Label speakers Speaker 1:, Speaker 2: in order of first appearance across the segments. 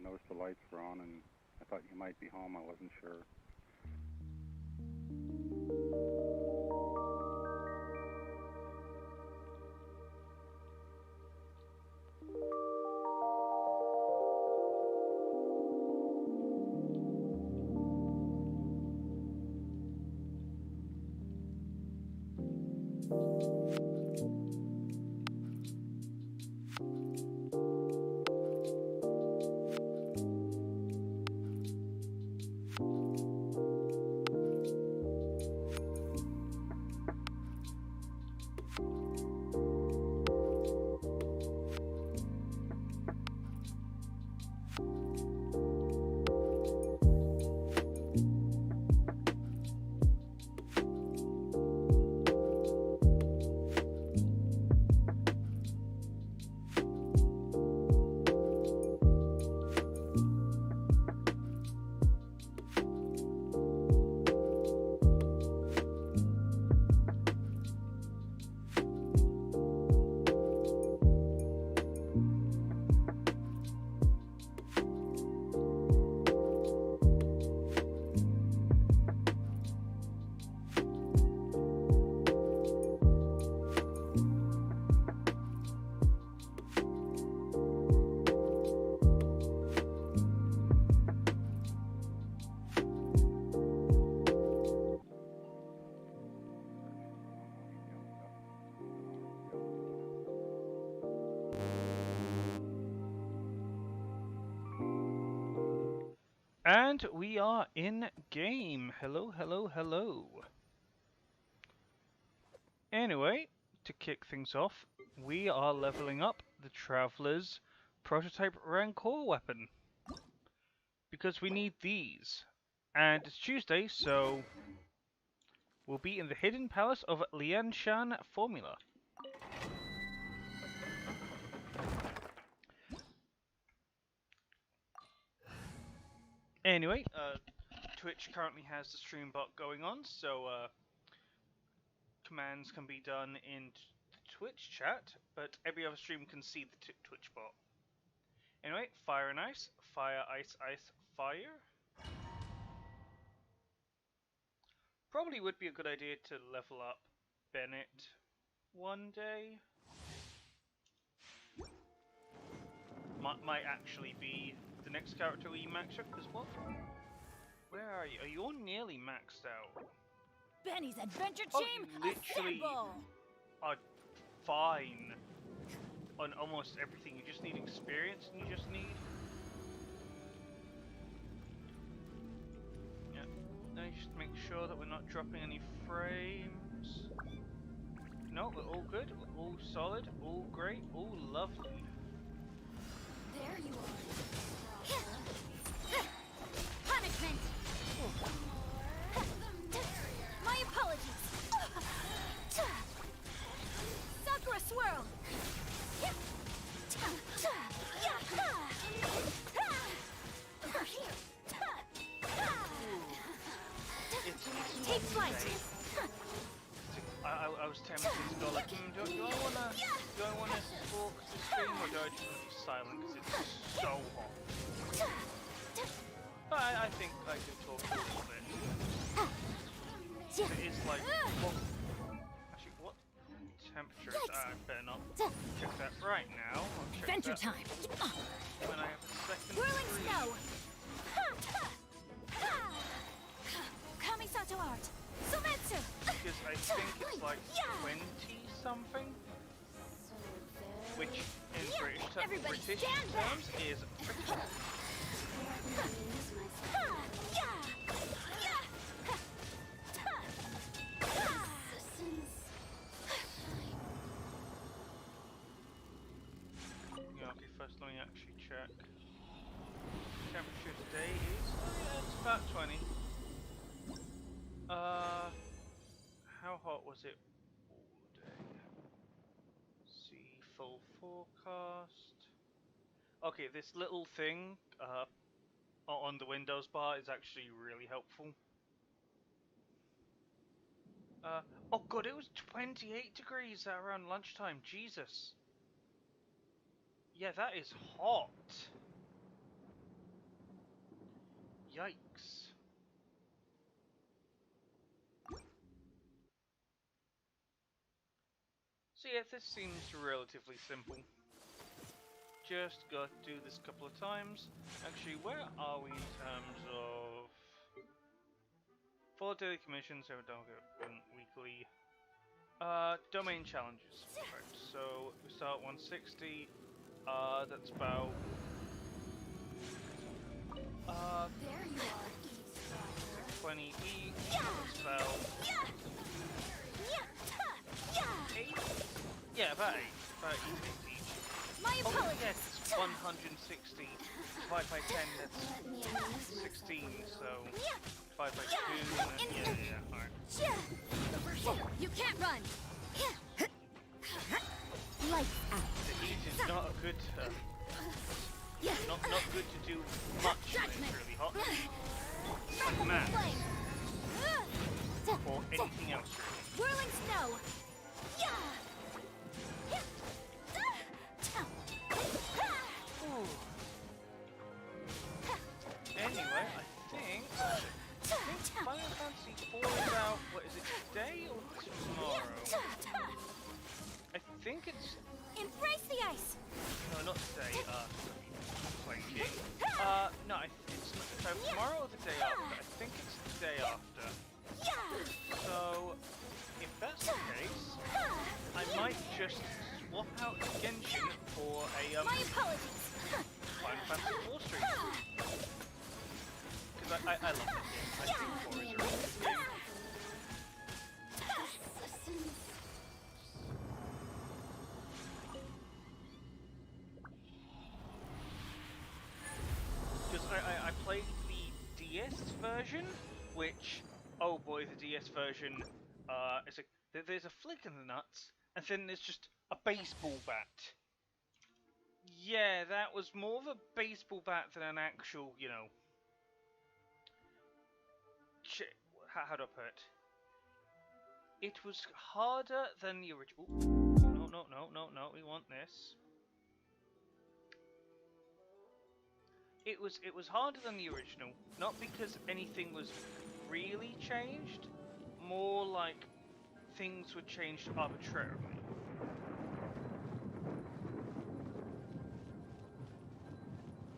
Speaker 1: noticed the lights were on, and I thought you might be home. I wasn't sure.
Speaker 2: And we are in game. Hello, hello, hello. Anyway, to kick things off, we are leveling up the Traveler's prototype Rancor weapon. Because we need these. And it's Tuesday, so we'll be in the hidden palace of Lianshan Formula. Anyway, Twitch currently has the stream bot going on, so commands can be done in the Twitch chat, but every other stream can see the Twitch bot. Anyway, fire and ice, fire, ice, ice, fire. Probably would be a good idea to level up Bennett one day. Might actually be the next character we max up as well. Where are you? Are you all nearly maxed out?
Speaker 3: Benny's adventure
Speaker 2: Oh,
Speaker 3: team,
Speaker 2: you literally
Speaker 3: assemble!
Speaker 2: are fine on almost everything. You just need experience, and you just need. Yeah. Now just make sure that we're not dropping any frames. No, we're all good. We're all solid. All great. All lovely.
Speaker 3: There you are. Punishment! My apologies! Sakura swirl! Take flight!
Speaker 2: I was tempted to go like, do I wanna talk to the stream, or do I just want to be silent because it's so hot? But I think I can talk a little bit. It is like, what temperature is that? I better not check that right now. I'll check
Speaker 3: Adventure
Speaker 2: that
Speaker 3: time!
Speaker 2: when I have a second
Speaker 3: Whirling
Speaker 2: screen.
Speaker 3: snow! Kamisato art! Sumetsu!
Speaker 2: Because I think it's like 20 something, which in
Speaker 3: Everybody
Speaker 2: British
Speaker 3: stand back.
Speaker 2: terms is pretty. Yeah, okay, first let me actually check. Temperature today is, it's about 20. How hot was it all day? See full forecast. Okay, this little thing on the Windows bar is actually really helpful. Oh god, it was 28 degrees around lunchtime. Jesus. Yeah, that is hot. Yikes. So yeah, this seems relatively simple. Just got to do this a couple of times. Actually, where are we in terms of... 4 daily commissions, 7 weekly. Domain challenges. Right, so we start 160. That's about...
Speaker 3: There you are, eavesdropper.
Speaker 2: 20 each. That's about... 8? Yeah, about 8. About 8 each.
Speaker 3: My
Speaker 2: Oh,
Speaker 3: apologies.
Speaker 2: yes, it's 160. Divided by 10, that's 16, so... Divided by 2, and then, yeah, alright.
Speaker 3: You can't run. Lights out.
Speaker 2: The heat is not a good... not good to do much when it's really hot. Like math. Or anything else, really.
Speaker 3: Whirling snow.
Speaker 2: Ooh. Anyway, I think Final Fantasy 4 is out, what is it, today or tomorrow? I think it's...
Speaker 3: Embrace the ice.
Speaker 2: No, not today, playing game. No, it's not, tomorrow or the day after? I think it's the day after. So, if that's the case, I might just swap out Genshin for a,
Speaker 3: My apologies.
Speaker 2: Final Fantasy 4 stream. Because I love that game. I think 4 is a really good game. Because I played the DS version, which, oh boy, the DS version, is there's a flick in the nuts, and then there's just a baseball bat. Yeah, that was more of a baseball bat than an actual, you know... How do I put it? It was harder than the original... No, we want this. It was harder than the original, not because anything was really changed, more like things were changed arbitrarily.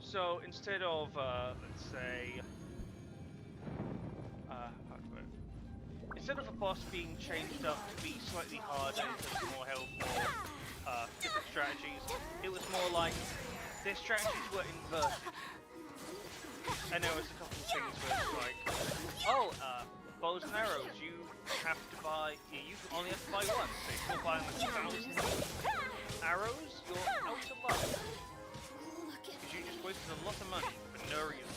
Speaker 2: So instead of, let's say, how do I put it? Instead of a boss being changed up to be slightly harder in terms of more health or different strategies, it was more like their strategies were inverted. And there was a couple of things where it's like, oh, bows and arrows, you have to buy, you only have to buy one, so if you're buying like 1,000 arrows, you're out of luck. Because you just wasted a lot of money for no reason.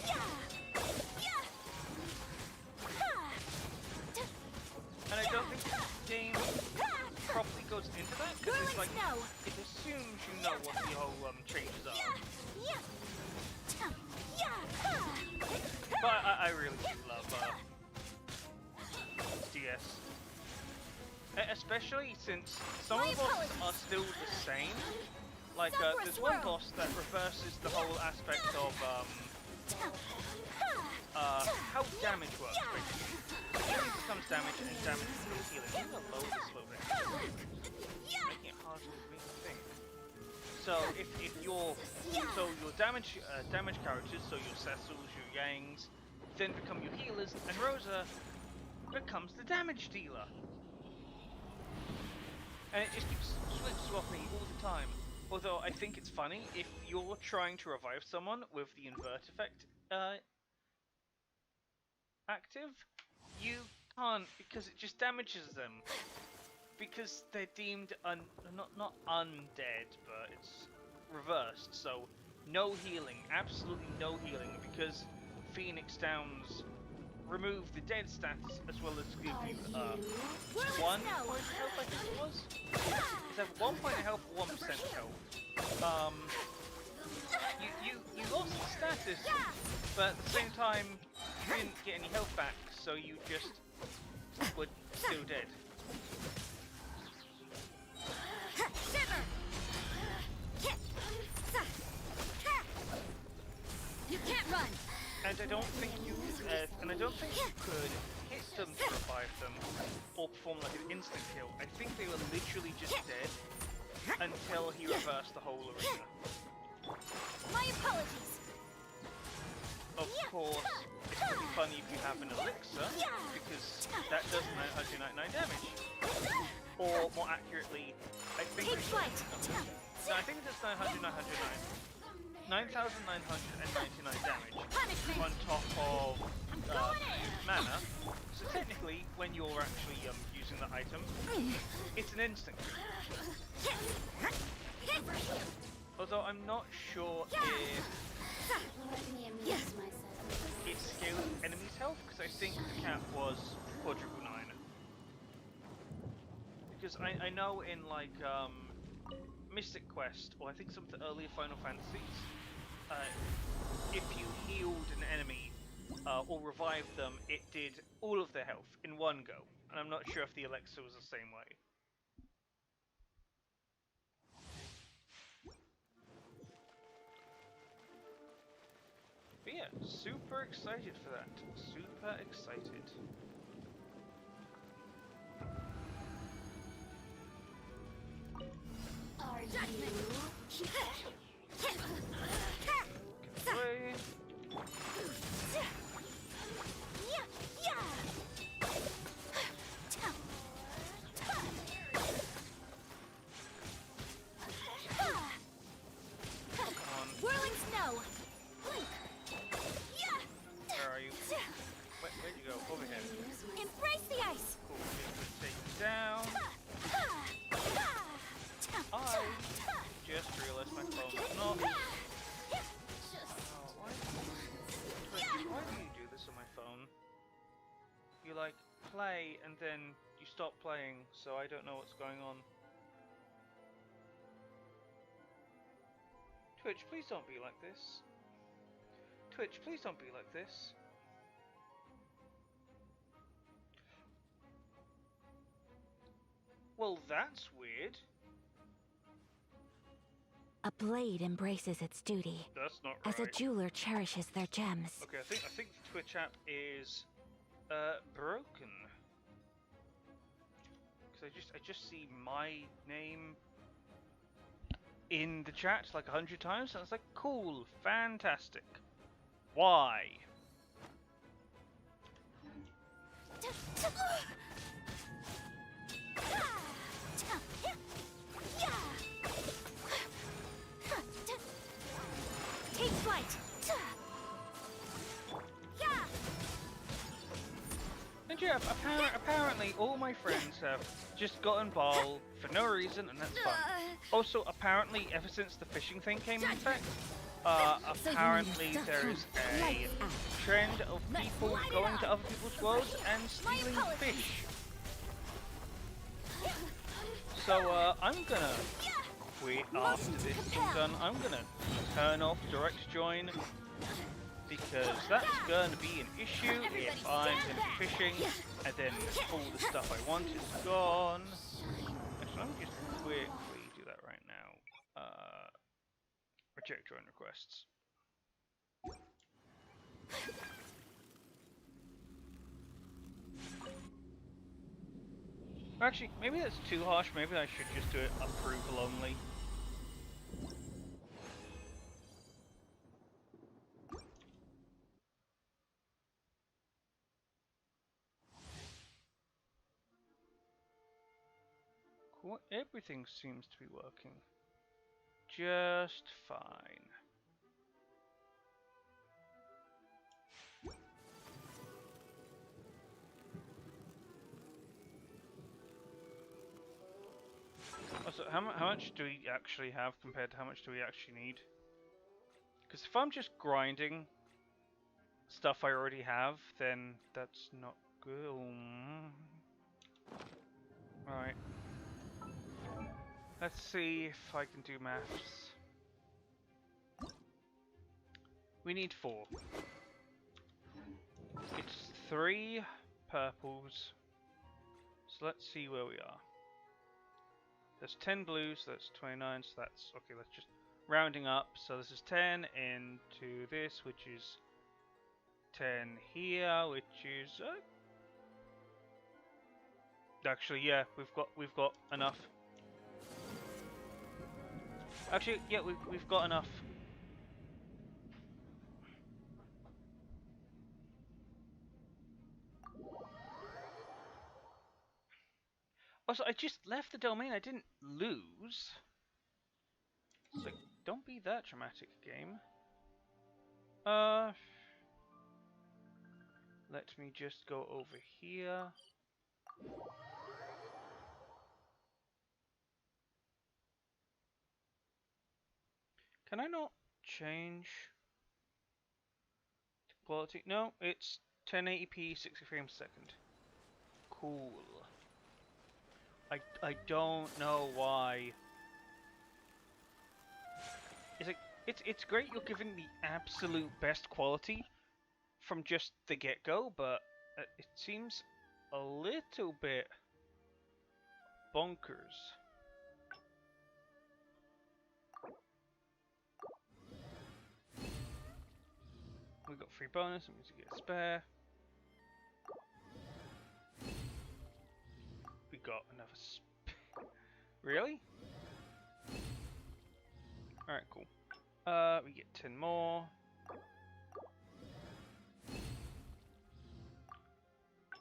Speaker 2: And I don't think this game properly goes into that, because it's like, it assumes you know what the whole changes are. But I really do love DS. Especially since some of the bosses are still the same. Like, there's one boss that reverses the whole aspect of how damage works, basically. Healing becomes damage and damage becomes healing. I'm gonna load this a little bit. Making it harder for me to think. So if your damage characters, so your Cecils, your Yangs, then become your healers, and Rosa becomes the damage dealer. And it just keeps flip-swapping all the time. Although I think it's funny, if you're trying to revive someone with the invert effect active, you can't, because it just damages them. Because they're deemed not undead, but it's reversed, so no healing, absolutely no healing, because Phoenix Downs remove the dead stats as well as give you 1 point of health, I think it was. It's have 1 point of health, 1% health. You lost the status, but at the same time you didn't get any health back, so you just were still dead.
Speaker 3: You can't run.
Speaker 2: And I don't think you could hit them to revive them or perform like an instant kill. I think they were literally just dead until he reversed the whole arena.
Speaker 3: My apologies.
Speaker 2: Of course, it's pretty funny if you have an elixir, because that does 999 damage. Or more accurately, I think
Speaker 3: Take flight.
Speaker 2: no, I think it does 9,999 damage
Speaker 3: Punishment.
Speaker 2: on top of mana. So technically, when you're actually using the item, it's an instant kill. Although I'm not sure if it scales enemies' health, because I think the cap was quadruple 9. Because I know in like Mystic Quest, or I think some of the earlier Final Fantasies, if you healed an enemy or revived them, it did all of their health in one go. And I'm not sure if the elixir was the same way. But yeah, super excited for that. Super excited. Get away.
Speaker 3: Whirling snow.
Speaker 2: Where are you? Where'd you go? Over here.
Speaker 3: Embrace the ice.
Speaker 2: Cool. Take him down. I just realized my phone is not. Oh, why do you do this on my phone? You like play and then you stop playing, so I don't know what's going on. Twitch, please don't be like this. Twitch, please don't be like this. Well, that's weird.
Speaker 4: A blade embraces its duty,
Speaker 2: That's not
Speaker 4: as a
Speaker 2: right.
Speaker 4: jeweler cherishes their gems.
Speaker 2: Okay, I think the Twitch app is broken. Because I just see my name in the chat like 100 times, and it's like, cool, fantastic. Why?
Speaker 3: Take flight.
Speaker 2: And yeah, apparently all my friends have just gotten Ball for no reason, and that's fine. Also, apparently, ever since the fishing thing came in effect, apparently there is a trend of people going to other people's worlds and stealing fish. So, I'm gonna quit after this is done. I'm gonna turn off direct join, because that's gonna be an issue if I'm gonna be fishing and then all the stuff I want is gone. Actually, let me just quickly do that right now. Reject join requests. Actually, maybe that's too harsh. Maybe I should just do it approval only. Cool. Everything seems to be working just fine. Also, how much do we actually have compared to how much do we actually need? Because if I'm just grinding stuff I already have, then that's not good. Right. Let's see if I can do maths. We need 4. It's 3 purples. So let's see where we are. There's 10 blues, so that's 29, so that's... Okay, let's just... Rounding up, so this is 10 into this, which is 10 here, which is actually, yeah, we've got enough. Actually, yeah, we've got enough. Also, I just left the domain. I didn't lose. It's like, don't be that dramatic, game. Let me just go over here. Can I not change the quality? No, it's 1080p, 60 frames a second. Cool. I don't know why. It's like it's great you're giving the absolute best quality from just the get-go, but it seems a little bit bonkers. We got free bonus, that means we get a spare. We got another really? Alright, cool. We get 10 more.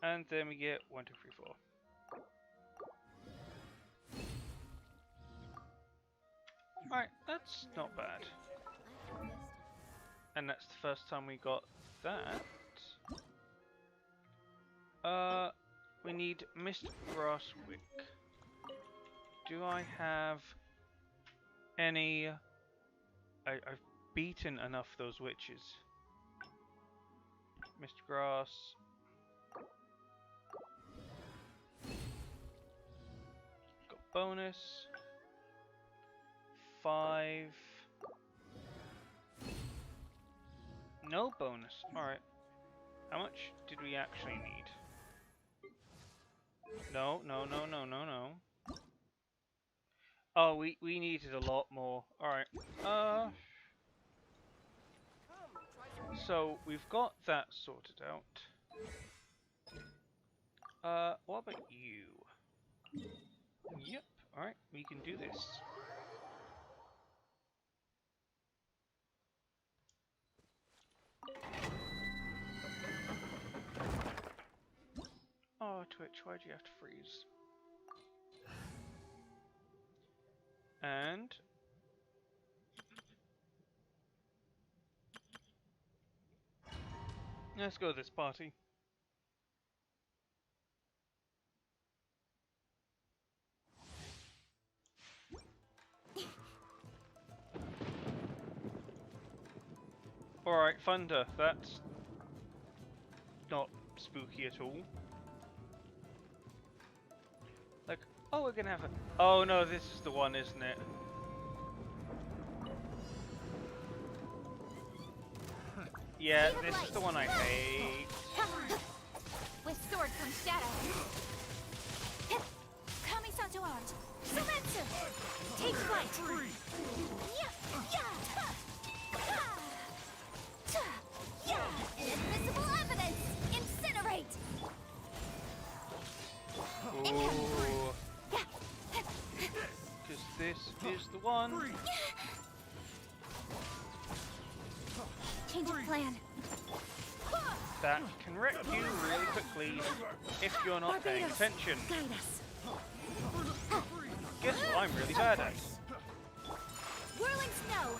Speaker 2: And then we get 1, 2, 3, 4. Alright, that's not bad. And that's the first time we got that. We need Mist Grass Wick. Do I have any... I've beaten enough those witches. Mist Grass. Got bonus. 5. No bonus. Alright. How much did we actually need? No. Oh, we needed a lot more. Alright. So, we've got that sorted out. What about you? Yep. Alright, we can do this. Oh, Twitch, why'd you have to freeze? And... let's go to this party. Alright, Thunder, that's not spooky at all. Like, oh, we're gonna have a... oh no, this is the one, isn't it? Yeah, this is the one I hate.
Speaker 3: With sword from shadow. Kamisato art. Sumetsu. Take flight. Inadmissible evidence. Incinerate.
Speaker 2: Ooh. Because this is the one.
Speaker 3: Change of plan.
Speaker 2: That can wreck you really quickly if you're not paying attention.
Speaker 3: Guide us.
Speaker 2: Guess what I'm really bad at?
Speaker 3: Whirling snow.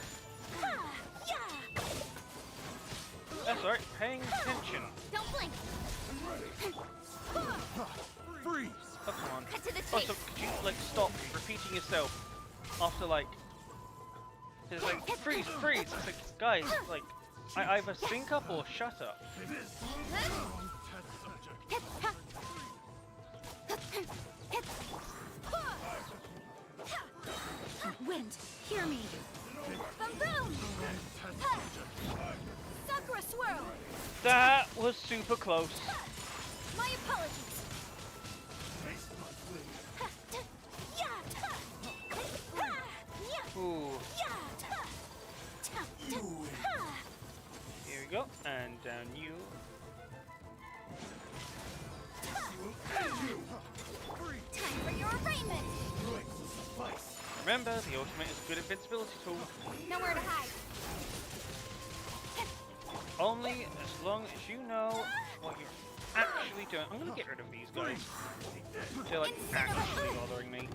Speaker 2: That's alright, paying attention.
Speaker 3: Don't blink.
Speaker 1: Freeze!
Speaker 2: Oh, come on.
Speaker 3: Cut to the chase.
Speaker 2: Also, could you, like, stop repeating yourself after, like... it's like, freeze, freeze! It's like, guys, like, I either sync up or shut up.
Speaker 3: Wind, hear me. Boom, boom. Sakura swirl.
Speaker 2: That was super close.
Speaker 3: My apologies.
Speaker 2: Ooh. Here we go, and down you Remember, the ultimate is a good invincibility tool.
Speaker 3: Nowhere to hide.
Speaker 2: Only as long as you know what you're actually doing. I'm gonna get rid of these guys. They're like actually bothering me.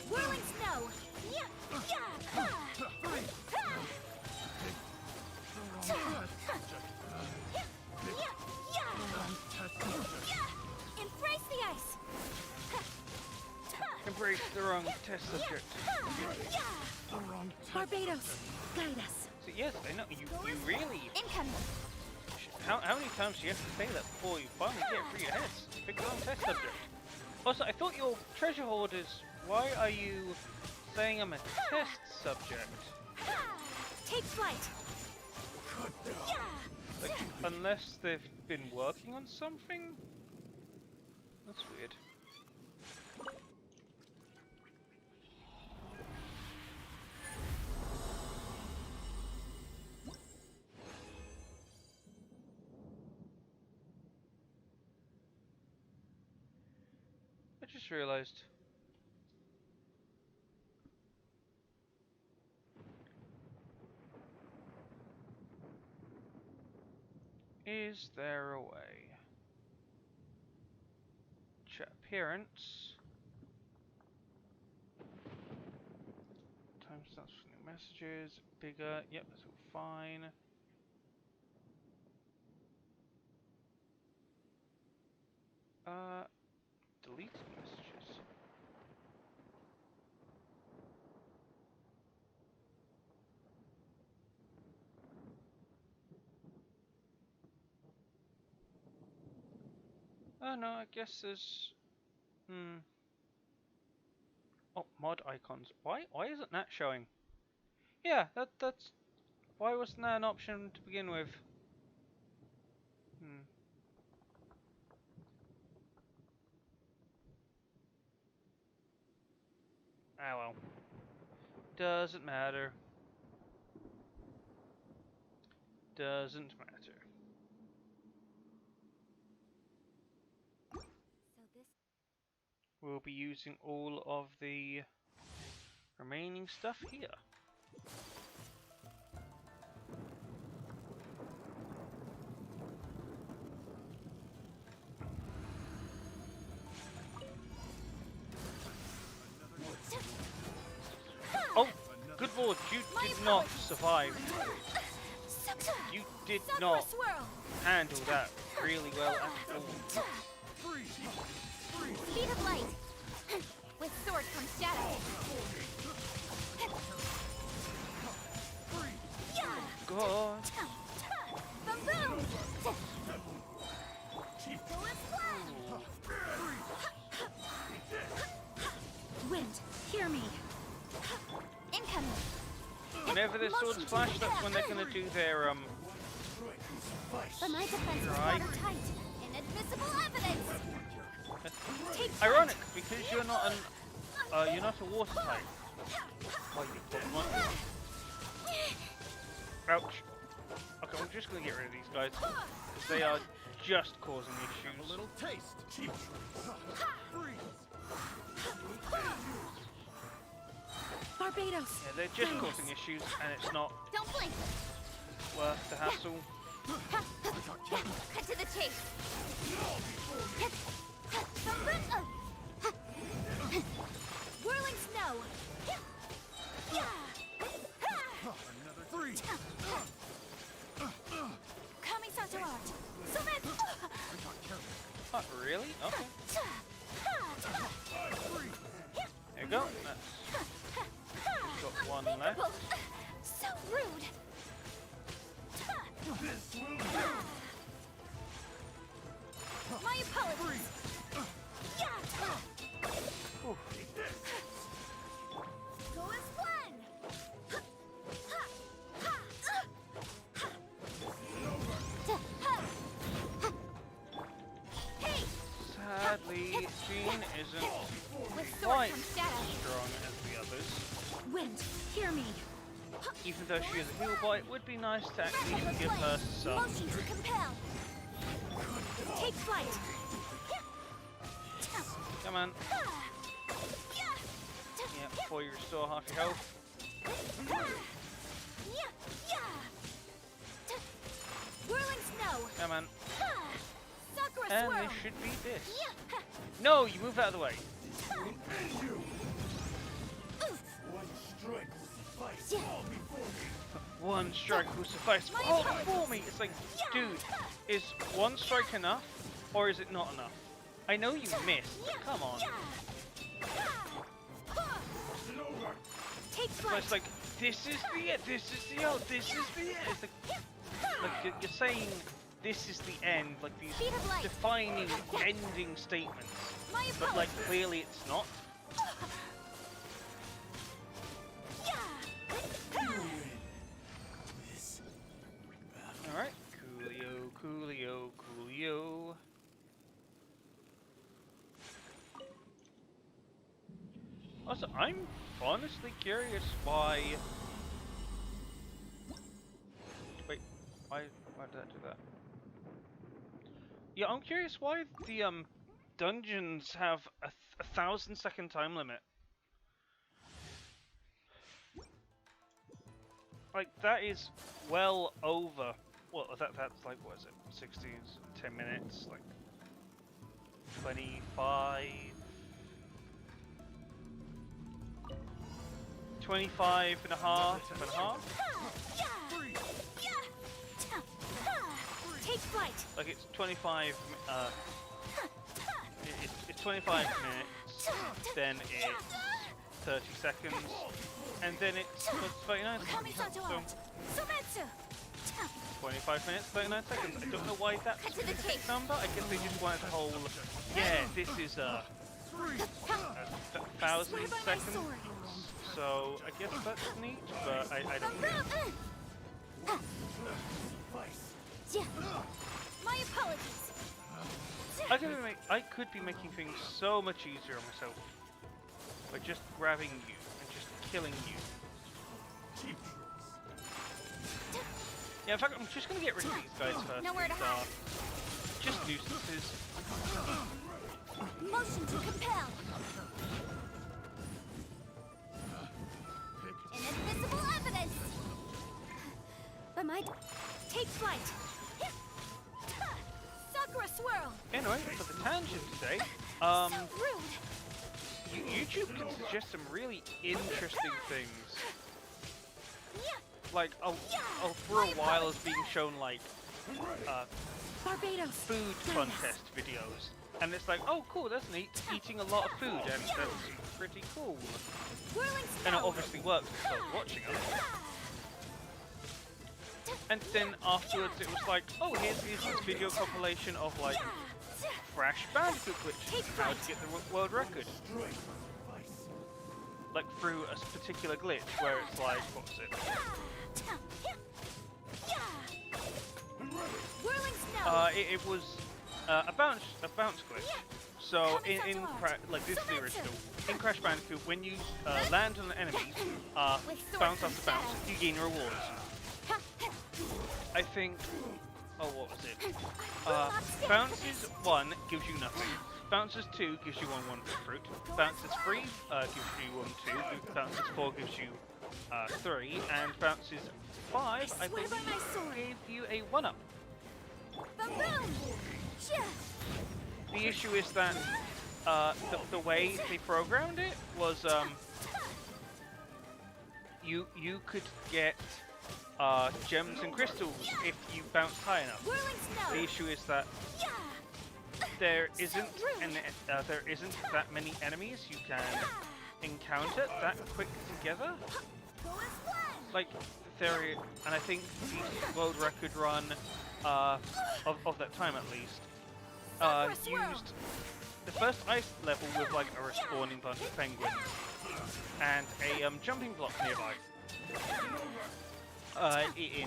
Speaker 3: Whirling snow. Yeah, yeah, ha. Embrace the ice.
Speaker 2: Embrace the wrong test subject.
Speaker 3: Barbados, guide us.
Speaker 2: So yes, I know you really.
Speaker 3: Incoming.
Speaker 2: How many times do you have to say that before you finally get through your heads? Pick the wrong test subject. Also, I thought your treasure hoarders. Why are you saying I'm a test subject?
Speaker 3: Take flight.
Speaker 2: Like, unless they've been working on something? That's weird. I just realized. Is there a way? Chat appearance. Timestamps for new messages. Bigger. Yep, that's all fine. Delete messages. Oh no, I guess there's oh, mod icons. Why isn't that showing? Yeah, that's why wasn't that an option to begin with? Ah well. Doesn't matter. Doesn't matter.
Speaker 3: So this.
Speaker 2: We'll be using all of the remaining stuff here. Oh, good lord, you did not survive. You did not handle that really well at all.
Speaker 3: Speed of light. With sword comes shadow.
Speaker 2: God.
Speaker 3: Boom boom. Go and fly. Wind, hear me. Incoming.
Speaker 2: Whenever their swords flash, that's when they're gonna do their
Speaker 3: But my defense is
Speaker 2: Right.
Speaker 3: watertight. Inadmissible evidence.
Speaker 2: ironic because you're not a water type. Oh, you Pokemon. Ouch. Okay, I'm just gonna get rid of these guys. They are just causing issues.
Speaker 5: A little taste.
Speaker 3: Barbados.
Speaker 2: Yeah, they're just causing issues, and it's not
Speaker 3: Don't blink.
Speaker 2: worth the hassle.
Speaker 3: Cut to the chase. Whirling snow.
Speaker 5: Another three.
Speaker 3: Coming Santa Art.
Speaker 2: Oh, really? Okay. There you go. That's got one left.
Speaker 3: So rude. My apologies.
Speaker 2: Oof.
Speaker 3: Go as one. Hey,
Speaker 2: Sadly, Jean isn't
Speaker 3: with sword
Speaker 2: quite
Speaker 3: comes
Speaker 2: as
Speaker 3: shadow.
Speaker 2: strong as the others.
Speaker 3: Wind, hear me.
Speaker 2: Even though she is a heal bot, it would be nice to actually give her some.
Speaker 3: Motion to compel. Take flight.
Speaker 2: Come on. Yep. before you restore half your health.
Speaker 3: Whirling snow.
Speaker 2: Come on.
Speaker 3: Sakura
Speaker 2: And
Speaker 3: swirl.
Speaker 2: this should be this. No, you move out of the way.
Speaker 5: One strike will suffice all before me.
Speaker 2: One strike will suffice
Speaker 3: My
Speaker 2: all
Speaker 3: apologies.
Speaker 2: before me. It's like, dude, is one strike enough, or is it not enough? I know you missed, but come on.
Speaker 3: Take
Speaker 2: But
Speaker 3: flight.
Speaker 2: it's like, this is the end, this is the end, this is the end. It's like you're saying this is the end, like these
Speaker 3: Speed of light.
Speaker 2: defining ending statements.
Speaker 3: My
Speaker 2: But like,
Speaker 3: apologies.
Speaker 2: clearly it's not.
Speaker 5: This
Speaker 2: Alright, coolio, coolio, coolio. Also, I'm honestly curious why... Wait, why did that do that? Yeah, I'm curious why the dungeons have a 1,000-second time limit. Like, that is well over... Well, that's like, what is it? 60, 10 minutes, like... 25... 25 and a half,
Speaker 3: Take flight.
Speaker 2: Like, it's 25, it's 25 minutes, then it's 30 seconds, and then it's 39 seconds.
Speaker 3: Kamisato
Speaker 2: So,
Speaker 3: art. Sumetsu.
Speaker 2: 25 minutes, 39 seconds. I don't know why that's
Speaker 3: Cut
Speaker 2: a
Speaker 3: to the
Speaker 2: specific
Speaker 3: chase.
Speaker 2: number. I guess they just wanted the whole, yeah, this is a 1,000
Speaker 3: Swear by my
Speaker 2: seconds.
Speaker 3: sword.
Speaker 2: So, I guess that's neat, but I don't know.
Speaker 3: Yeah. My apologies.
Speaker 2: I could be making things so much easier on myself by just grabbing you and just killing you. Yeah, in fact, I'm just gonna get rid of these guys first.
Speaker 3: Nowhere to
Speaker 2: These
Speaker 3: hide.
Speaker 2: are just nuisances.
Speaker 3: Motion to compel. Inadmissible evidence. But my take flight. Sakura swirl.
Speaker 2: Anyway, for the tangent today,
Speaker 3: So rude.
Speaker 2: YouTube can suggest some really interesting things. Like, for a while it's being shown like
Speaker 3: Barbados.
Speaker 2: food contest videos, and it's like, oh cool, that's neat, eating a lot of food, and that's pretty cool.
Speaker 3: Whirling
Speaker 2: And it
Speaker 3: snow.
Speaker 2: obviously works because I was watching it. And then afterwards it was like, oh, here's this video compilation of like Crash Bandicoot glitches, how to get the world record. Like through a particular glitch where it's like, what was it?
Speaker 3: Whirling snow.
Speaker 2: It was a bounce glitch. So like this is the original. In Crash Bandicoot, when you land on an enemy, bounce after bounce, you gain rewards. I think. Oh, what was it? Bounces 1 gives you nothing. Bounces 2 gives you one fruit. Bounces 3 gives you 1 2. Bounces 4 gives you 3, and bounces 5 I
Speaker 3: swear
Speaker 2: believe
Speaker 3: by my sword.
Speaker 2: gave you a 1-up.
Speaker 3: Ba-boom.
Speaker 2: The issue is that the way they programmed it was you could get gems and crystals if you bounced high enough.
Speaker 3: Whirling
Speaker 2: The
Speaker 3: snow.
Speaker 2: issue is that there isn't that many enemies you can encounter that quick together.
Speaker 3: Go as planned.
Speaker 2: Like there, and I think the world record run of that time at least used the first ice level with like a respawning bunch of penguins and a jumping block nearby.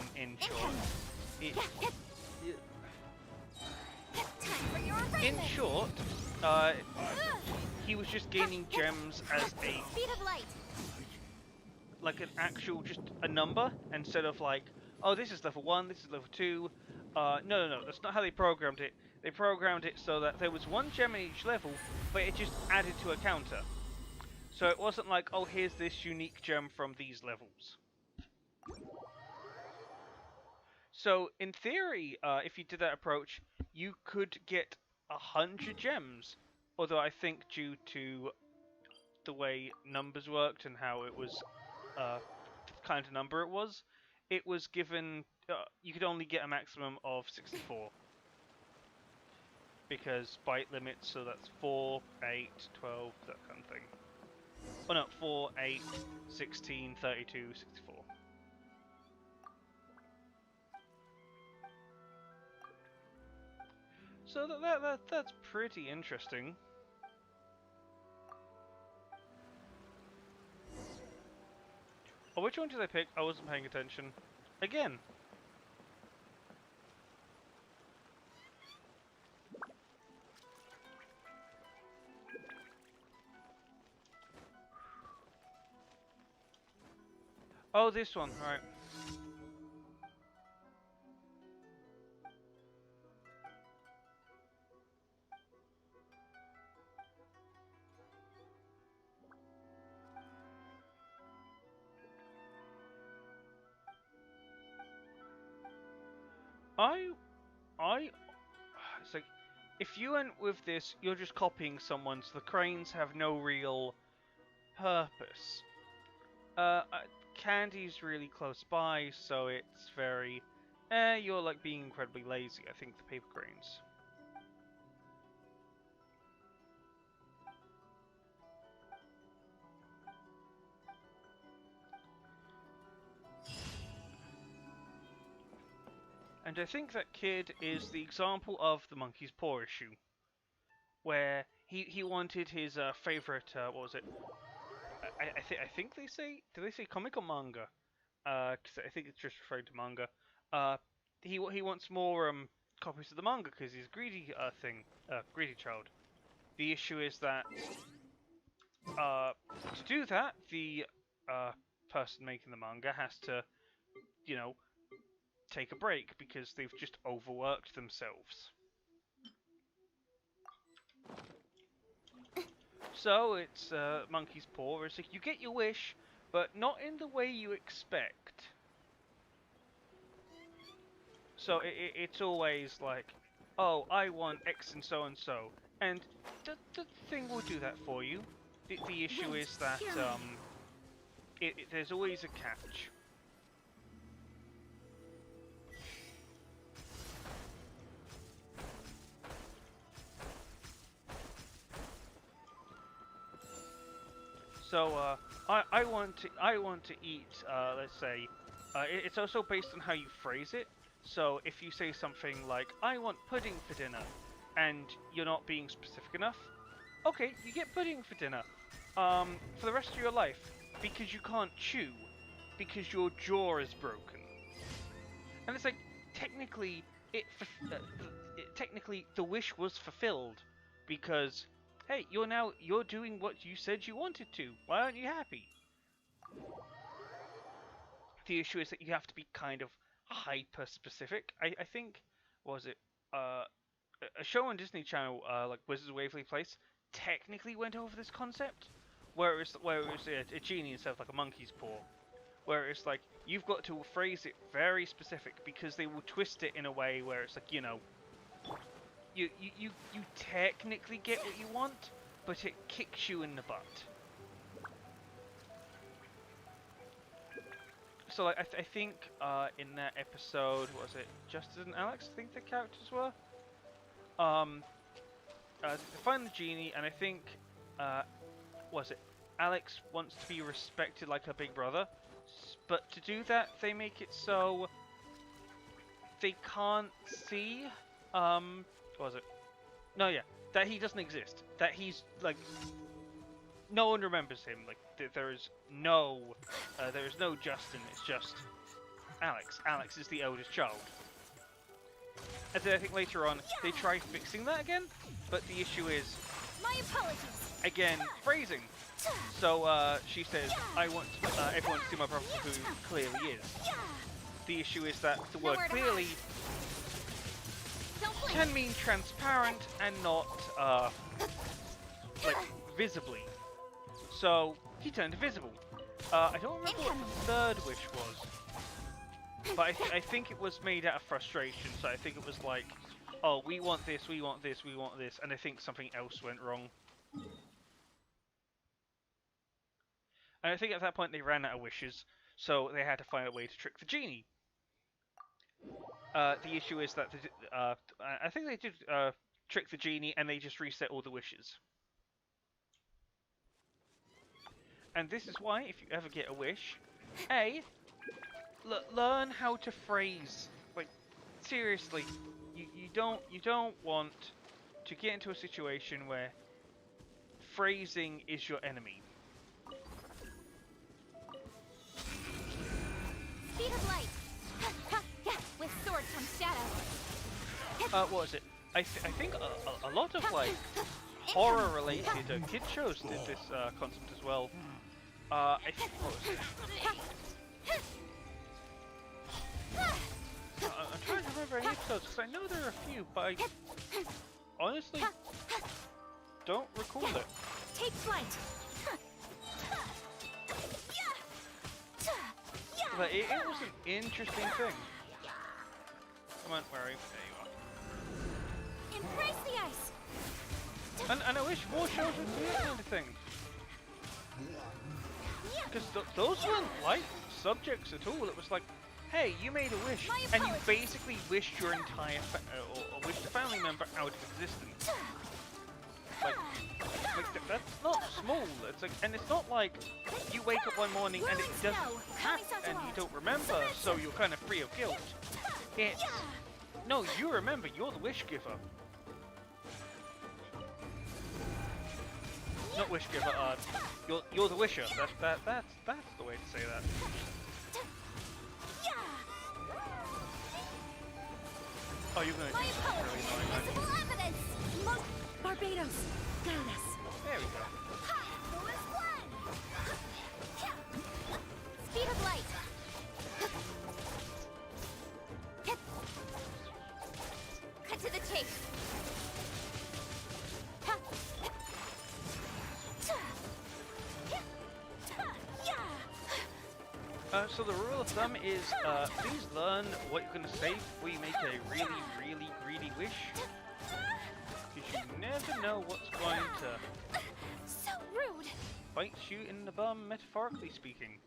Speaker 2: In short,
Speaker 3: Time for your
Speaker 2: in
Speaker 3: arraignment.
Speaker 2: short, he was just gaining gems as a
Speaker 3: Speed of light.
Speaker 2: like an actual just a number instead of like, oh, this is level 1, this is level 2. No, that's not how they programmed it. They programmed it so that there was 1 gem in each level, but it just added to a counter. So it wasn't like, oh, here's this unique gem from these levels. So in theory, if you did that approach, you could get 100 gems. Although I think due to the way numbers worked and how it was, the kind of number it was given, you could only get a maximum of 64. Because byte limits, so that's 4, 8, 12, that kind of thing. Oh no, 4, 8, 16, 32, 64. So that's pretty interesting. Oh, which one did I pick? I wasn't paying attention. Again. Oh, this one, right. It's like, if you went with this, you're just copying someone, so the cranes have no real purpose. Candy's really close by, so it's very, you're like being incredibly lazy, I think, the paper cranes. And I think that kid is the example of the monkey's paw issue, where he wanted his favorite, what was it? I think they say, do they say comic or manga? Because I think it's just referring to manga. He wants more copies of the manga because he's a greedy greedy child. The issue is that to do that, the person making the manga has to, you know, take a break because they've just overworked themselves. So it's monkey's paw. It's like you get your wish, but not in the way you expect. So it's always like, oh, I want X and so, and the thing will do that for you. The issue is that there's always a catch. So I want to eat. Let's say it's also based on how you phrase it. So if you say something like "I want pudding for dinner," and you're not being specific enough, okay, you get pudding for dinner for the rest of your life because you can't chew because your jaw is broken. And it's like technically technically the wish was fulfilled because. Hey, you're doing what you said you wanted to. Why aren't you happy? The issue is that you have to be kind of hyper specific. I think, what was it? A show on Disney Channel, like Wizards of Waverly Place, technically went over this concept, where it was a genie instead of like a monkey's paw. Where it's like you've got to phrase it very specific because they will twist it in a way where it's like, you know. You technically get what you want, but it kicks you in the butt. So like, I think in that episode, what was it Justin and Alex? I think the characters were. They find the genie, and I think, what was it? Alex wants to be respected like her big brother, but to do that, they make it so they can't see. What was it? No, yeah, that he doesn't exist. That he's like, no one remembers him. Like there is no Justin. It's just Alex. Alex is the eldest child. And then I think later on they try fixing that again, but the issue is,
Speaker 3: My apologies.
Speaker 2: again, phrasing. So she says, "I want everyone to see my brother who clearly is." The issue is that the word
Speaker 3: Nowhere to
Speaker 2: clearly can mean transparent and not like visibly. So he turned invisible. I don't remember what the third wish was, but I think it was made out of frustration. So I think it was like, oh, we want this, we want this, we want this, and I think something else went wrong. And I think at that point they ran out of wishes, so they had to find a way to trick the genie. The issue is that I think they did trick the genie, and they just reset all the wishes. And this is why, if you ever get a wish, learn how to phrase. Like, seriously, you don't want to get into a situation where phrasing is your enemy.
Speaker 3: Speed of light. With sword comes shadow.
Speaker 2: What was it? I think a lot of like horror-related kid shows did this concept as well. I think what was it? I'm trying to remember any episodes because I know there are a few, but I honestly don't recall it.
Speaker 3: Take flight.
Speaker 2: But it was an interesting thing. Come on, where are you? There you are.
Speaker 3: Embrace the ice.
Speaker 2: And I wish more shows would do that kind of thing. Because those weren't light subjects at all. It was like, hey, you made a wish, and you basically wished your entire or wished a family member out of existence. Like that's not small. It's like, and it's not like you wake up one morning and it doesn't happen and you don't remember, so you're kind of free of guilt. It's no, you remember. You're the wish giver. Not wish giver. You're the wisher. That's the way to say that. Oh, you're gonna do something really annoying, aren't you?
Speaker 3: Visible evidence. Monk Barbados. Guide us.
Speaker 2: There we go.
Speaker 3: Speed of light. Cut to the chase.
Speaker 2: So the rule of thumb is, please learn what you're going to say before you make a really, really greedy wish. Because you never know what's going to
Speaker 3: So rude.
Speaker 2: bite you in the bum, metaphorically speaking.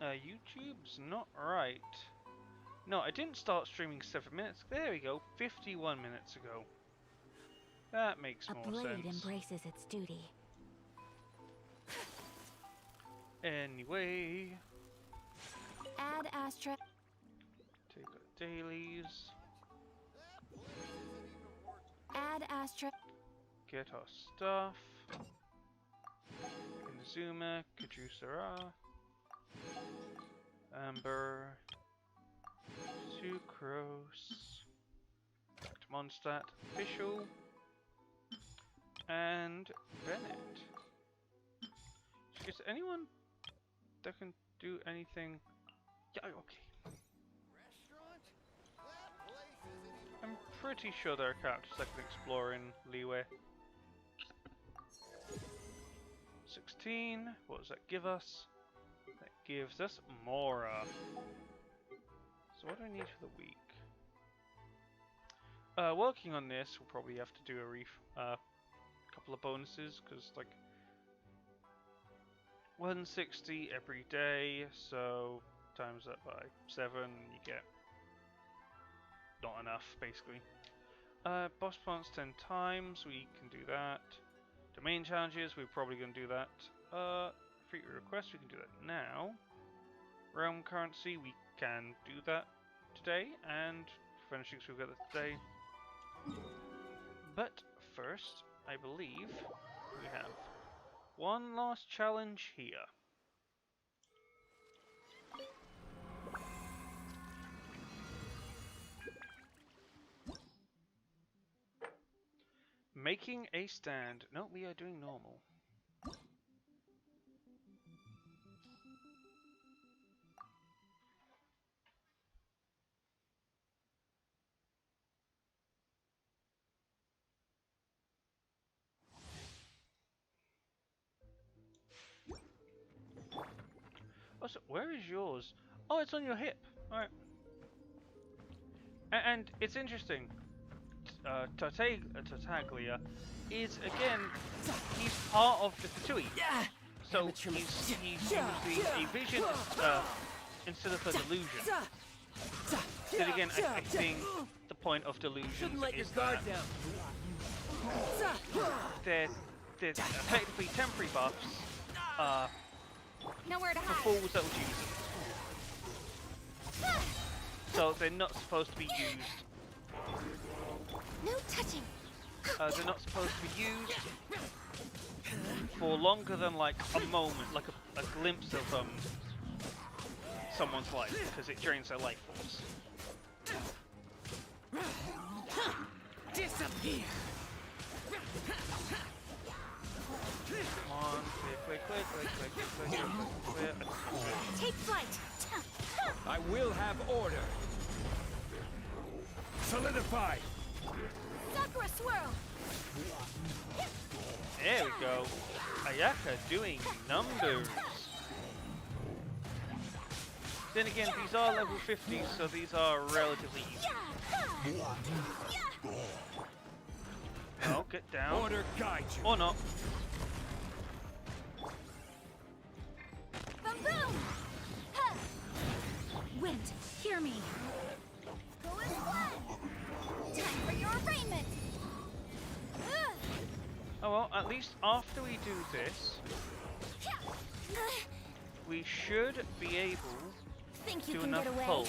Speaker 2: YouTube's not right. No, I didn't start streaming 7 minutes. There we go, 51 minutes ago. That makes more sense.
Speaker 4: A blade embraces its duty.
Speaker 2: Anyway,
Speaker 3: Add Astra.
Speaker 2: take our dailies,
Speaker 3: Add Astra.
Speaker 2: get our stuff. Inazuma, Kajusara, Amber, Sucrose, back to Mondstadt, Official, and Bennett. Is there anyone that can do anything? Yeah, okay. I'm pretty sure there are characters that can explore in Leeway. 16, what does that give us? That gives us Mora. So what do I need for the week? Working on this, we'll probably have to do a couple of bonuses, because like 160 every day, so times that by 7, you get not enough, basically. Boss plants 10 times, we can do that. Domain challenges, we're probably going to do that. Free request, we can do that now. Realm currency, we can do that today, and furnishings, we'll get that today. But first, I believe we have one last challenge here. Making a stand. No, we are doing normal. Oh, so where is yours? Oh, it's on your hip. Alright. And it's interesting. Tartaglia is, again, he's part of the Fatui. So he's using a vision instead of a delusion. Then again, I think the point of delusion is that they're effectively temporary buffs
Speaker 3: Nowhere to
Speaker 2: for
Speaker 3: hide.
Speaker 2: fools that would use them. So they're not supposed to be used.
Speaker 3: No touching.
Speaker 2: They're not supposed to be used for longer than like a moment, like a glimpse of someone's life, because it drains their life force.
Speaker 6: Disappear.
Speaker 2: Come on, clear.
Speaker 3: Take flight.
Speaker 6: I will have order.
Speaker 5: Solidify!
Speaker 3: Sakura swirl.
Speaker 2: There we go. Ayaka doing numbers. Then again, these are level 50, so these are relatively easy. Oh, get down.
Speaker 5: Order guide you!
Speaker 2: Or not.
Speaker 3: Boom boom. Ha. Wind, hear me. Go as one. Time for your arraignment.
Speaker 2: Oh well, at least after we do this, we should be able
Speaker 3: Think you
Speaker 2: to do
Speaker 3: can
Speaker 2: enough
Speaker 3: get away?
Speaker 2: pull.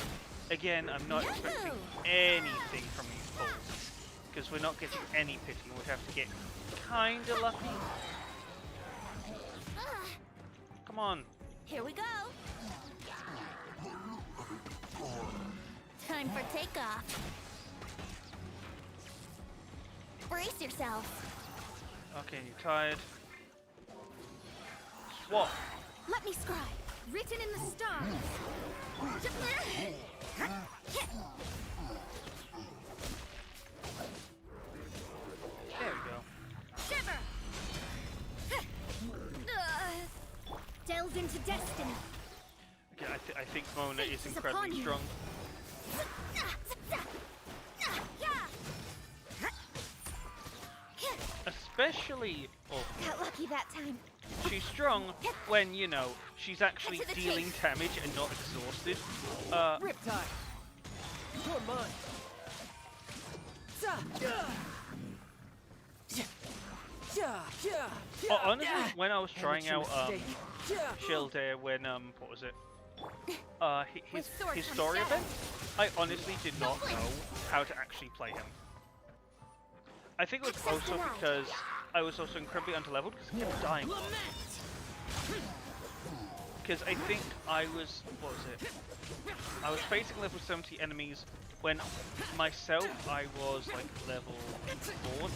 Speaker 2: Again, I'm not expecting anything from these pulls, because we're not getting any pity. We'd have to get kinda lucky. Come on.
Speaker 3: Here we go. Time for takeoff. Brace yourself.
Speaker 2: Okay, you're tired. Swap.
Speaker 3: Let me scribe. Written in the stars.
Speaker 2: There we go.
Speaker 3: Shiver. Delve into destiny.
Speaker 2: Okay, I think Mona
Speaker 3: Fate
Speaker 2: is
Speaker 3: is
Speaker 2: incredibly
Speaker 3: upon you.
Speaker 2: strong. Especially,
Speaker 3: Got lucky that time.
Speaker 2: she's strong when, you know, she's actually
Speaker 3: Cut to the
Speaker 2: dealing
Speaker 3: chase.
Speaker 2: damage and not exhausted.
Speaker 6: Riptide. You're mine.
Speaker 2: Honestly, when I was trying out Shieldare when what was it? His
Speaker 3: With sword
Speaker 2: his
Speaker 3: comes
Speaker 2: story
Speaker 3: shadow.
Speaker 2: event, I honestly did not know how to actually play him. I think it was
Speaker 3: Access
Speaker 2: also
Speaker 3: denied.
Speaker 2: because I was also incredibly underleveled because I kept dying. Because I think I was, what was it? I was facing level 70 enemies when myself I was like level 40.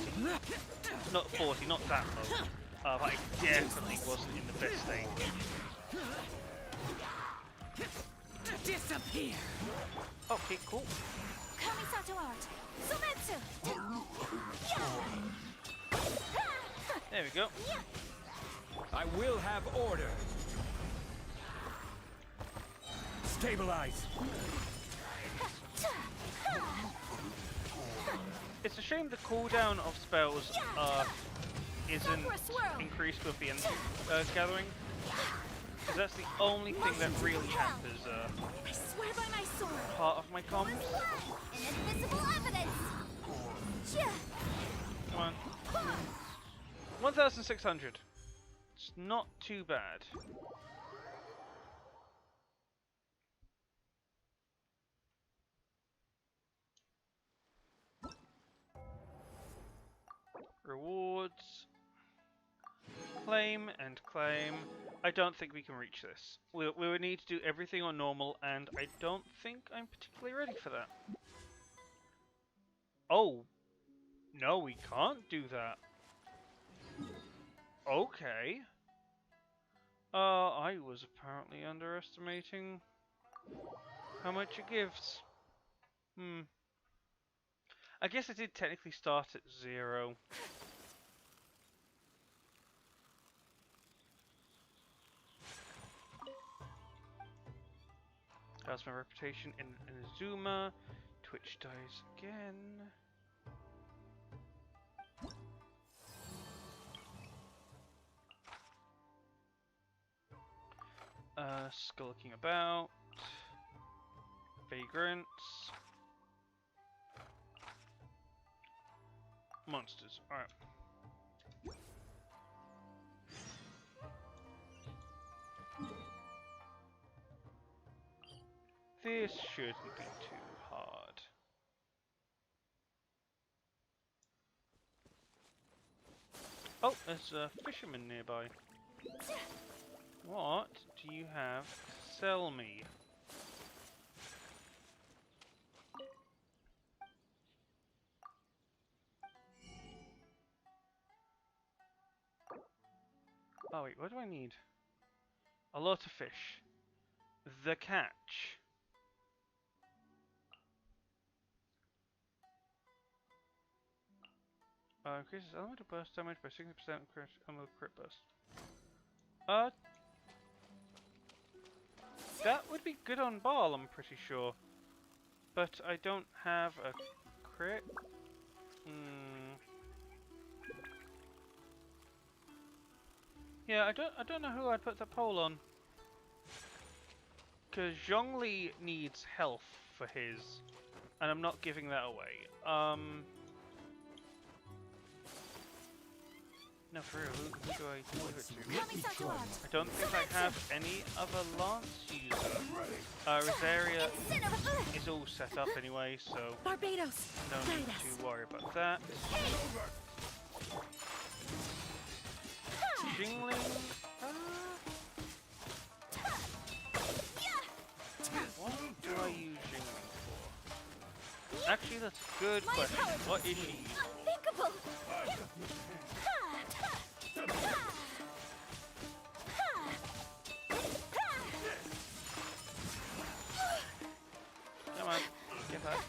Speaker 2: Not 40, not that low. But I definitely wasn't in the best state.
Speaker 6: Disappear.
Speaker 2: Okay, cool.
Speaker 3: Kamisato art. Sumetsu.
Speaker 2: There we go.
Speaker 6: I will have order.
Speaker 5: Stabilize!
Speaker 2: It's a shame the cooldown of spells isn't increased with the end gathering. Because that's the only thing that really hampers
Speaker 3: I swear by my sword.
Speaker 2: part of my comms.
Speaker 3: Inadmissible evidence.
Speaker 2: Come on. 1,600. It's not too bad. Rewards. Claim and claim. I don't think we can reach this. We would need to do everything on normal, and I don't think I'm particularly ready for that. Oh, No, we can't do that. Okay. I was apparently underestimating how much it gives. I guess it did technically start at 0. How's my reputation in Inazuma? Twitch dies again. Skulking about. Vagrants. Monsters. Alright. This shouldn't be too hard. Oh, there's a fisherman nearby. What do you have to sell me? Oh wait, what do I need? A lot of fish. The catch. Increases elemental burst damage by 60% elemental crit burst. That would be good on Ball, I'm pretty sure. But I don't have a crit. Yeah, I don't know who I'd put the poll on. Cause Zhongli needs health for his, and I'm not giving that away. No, for real, who do I give it to? I don't think I have any other Lance user. Rosaria is all set up anyway, so
Speaker 3: Barbados.
Speaker 2: no need to worry about that. Jingling? What do I use Jingling for? Actually, that's a good question. What is she?
Speaker 3: Unthinkable.
Speaker 2: Come on, get back.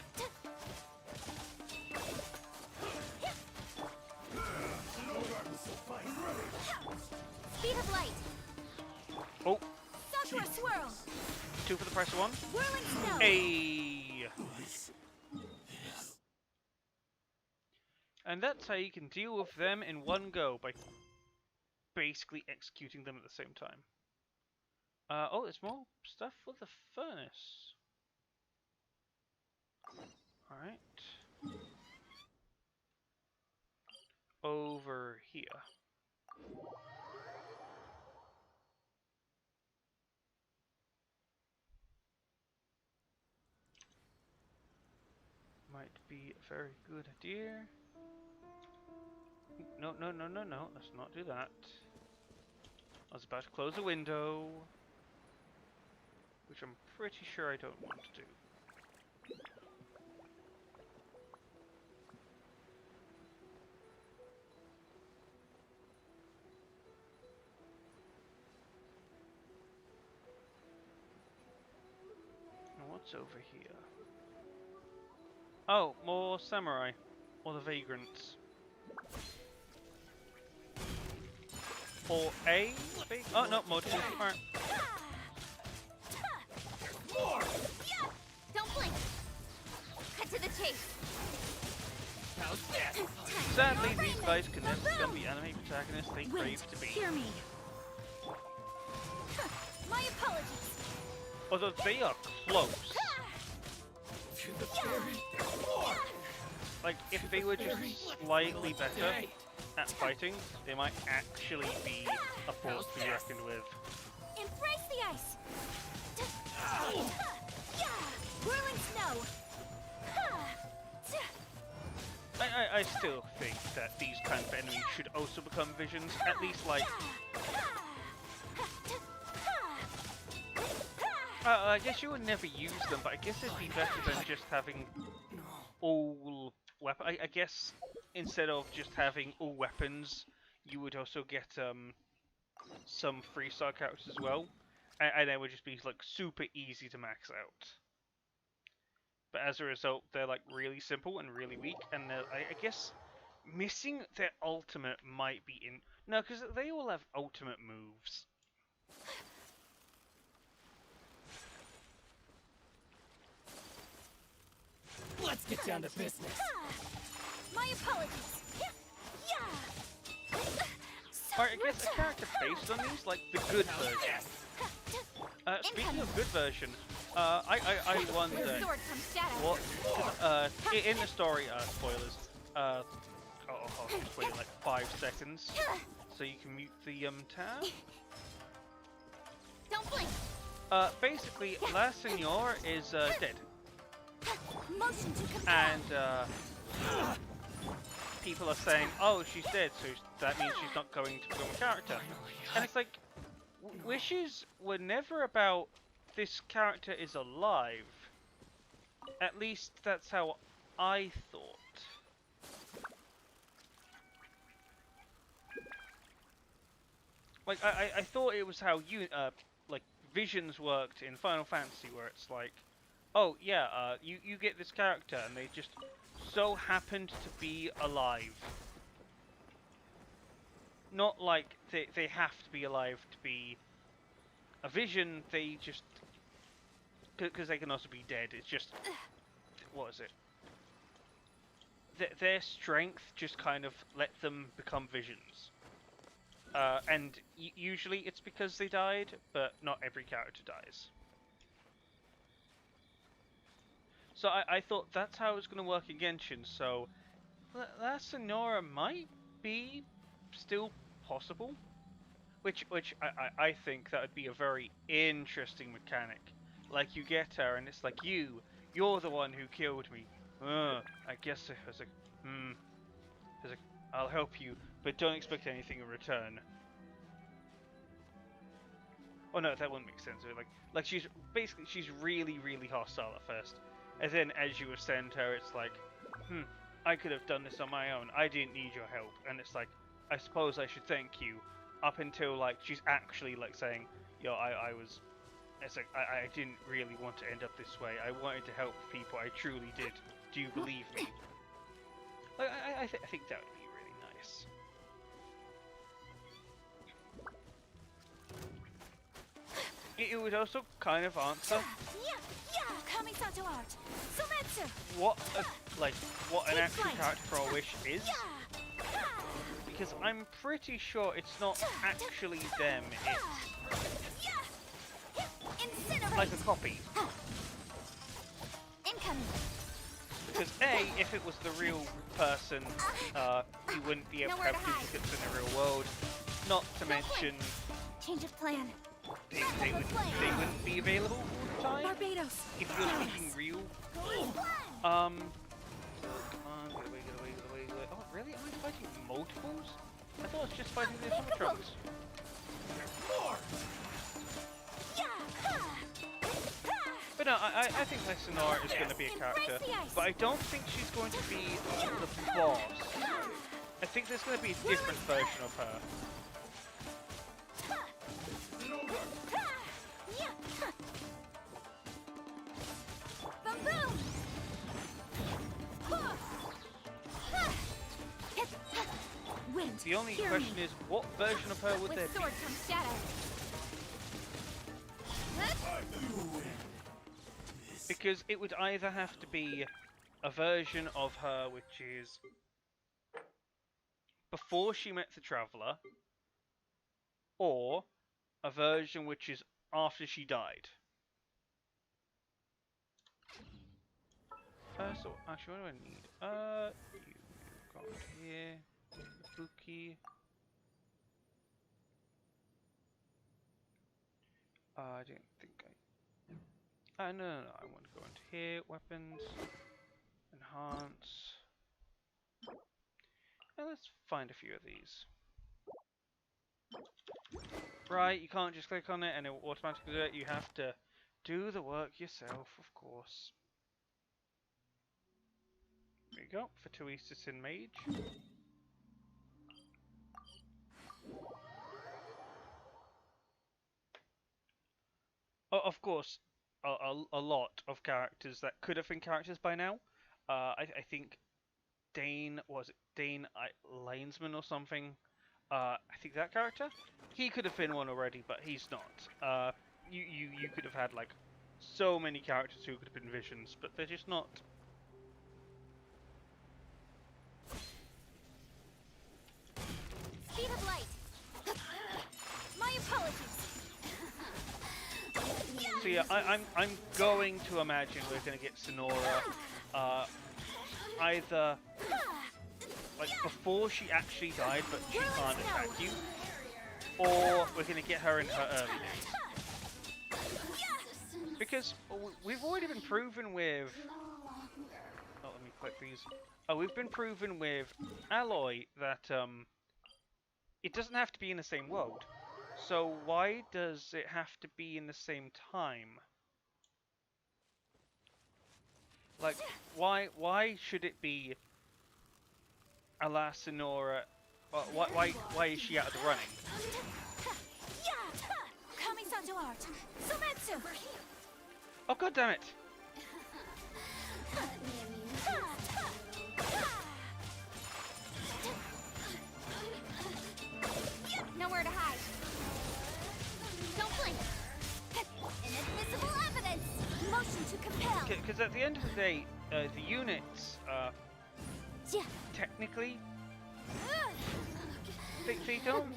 Speaker 3: Speed of light.
Speaker 2: Oh,
Speaker 3: Sakura swirl.
Speaker 2: 2 for the price of 1.
Speaker 3: Whirling snow.
Speaker 2: Hey. And that's how you can deal with them in one go, by basically executing them at the same time. Oh, there's more stuff for the furnace. Alright. Over here. Might be a very good idea. No, no, no, no, no. Let's not do that. I was about to close a window, which I'm pretty sure I don't want to do. Now what's over here? Oh, more samurai. Or the vagrants. Or a oh no, more two. Alright.
Speaker 3: Don't blink. Cut to the chase.
Speaker 2: Sadly, these guys can never become the anime protagonists they crave to be.
Speaker 3: Hear me. My apologies.
Speaker 2: Although they are close. Like, if they were just slightly better at fighting, they might actually be a force to be reckoned with.
Speaker 3: Embrace the ice. Whirling snow.
Speaker 2: I still think that these kind of enemies should also become visions, at least like... I guess you would never use them, but I guess it'd be better than just having all weapons. I guess instead of just having all weapons, you would also get some 3-star characters as well, and they would just be like super easy to max out. But as a result, they're like really simple and really weak, and I guess missing their ultimate might be in no, because they all have ultimate moves.
Speaker 6: Let's get down to business.
Speaker 3: My apologies. Yeah.
Speaker 2: Alright, I guess a character based on these, like the good version. Speaking of good version, I wonder
Speaker 3: The sword comes shadow.
Speaker 2: what in the story spoilers. I'll just wait like 5 seconds so you can mute the tab.
Speaker 3: Don't blink.
Speaker 2: Basically, La Senor is dead,
Speaker 3: Motion to compel.
Speaker 2: and people are saying, "Oh, she's dead, so that means she's not going to become a character." And it's like, wishes were never about this character is alive. At least that's how I thought. Like I thought it was how you like visions worked in Final Fantasy, where it's like, oh yeah, you get this character and they just so happened to be alive. Not like they have to be alive to be a vision. They just because they can also be dead. It's just what is it? Their strength just kind of let them become visions. And usually it's because they died, but not every character dies. So I thought that's how it was going to work in Genshin, so La Senora might be still possible. Which I think that would be a very interesting mechanic. Like, you get her and it's like, you're the one who killed me. I guess it was I'll help you, but don't expect anything in return. Oh no, that wouldn't make sense. Like she's really, really hostile at first, and then as you ascend her, it's like, I could have done this on my own. I didn't need your help, and it's like, I suppose I should thank you. Up until like she's actually like saying, yo, I was. It's like I didn't really want to end up this way. I wanted to help people. I truly did. Do you believe me? Like I think that would be really nice. It would also kind of answer what an actual character for a wish is, because I'm pretty sure it's not actually them. It's like a copy. Because A, if it was the real person, you wouldn't be able to have duplicates in the real world. Not to mention,
Speaker 3: Change of plan.
Speaker 2: they wouldn't be available all the time.
Speaker 3: Barbados.
Speaker 2: If you're speaking real. Come on, get away. Oh, really? Am I fighting multiples? I thought I was just fighting the Automatrons. But no, I think La Senora is going to be a character, but I don't think she's going to be the boss. I think there's going to be a different version of her. The only question is, what version of her would there be? Because it would either have to be a version of her which is before she met the Traveler, or a version which is after she died. So actually, what do I need? You got here, Buki. I didn't think no, I want to go into here, weapons, enhance. And let's find a few of these. Right, you can't just click on it and it will automatically do it. You have to do the work yourself, of course. There we go, for two Easterton Mage. Oh, of course, a lot of characters that could have been characters by now. I think Dane, was it Dane Linesman or something? I think that character, he could have been one already, but he's not. You could have had like so many characters who could have been Visions, but they're just not.
Speaker 3: Speed of light. My apologies.
Speaker 2: So yeah, I'm going to imagine we're going to get Sonora, either like before she actually died, but she can't attack you, or we're going to get her in her early days. Because we've already been proven with. Oh, let me click these. Oh, we've been proven with Alloy that it doesn't have to be in the same world. So why does it have to be in the same time? Like, why should it be Alas Sonora? Why is she out of the running?
Speaker 3: Kami-santo art. Sumetsu.
Speaker 2: Oh god damn it!
Speaker 3: Nowhere to hide. Don't blink. Inadmissible evidence. Motion to compel.
Speaker 2: Because at the end of the day, the units,
Speaker 3: Yeah.
Speaker 2: technically, they don't.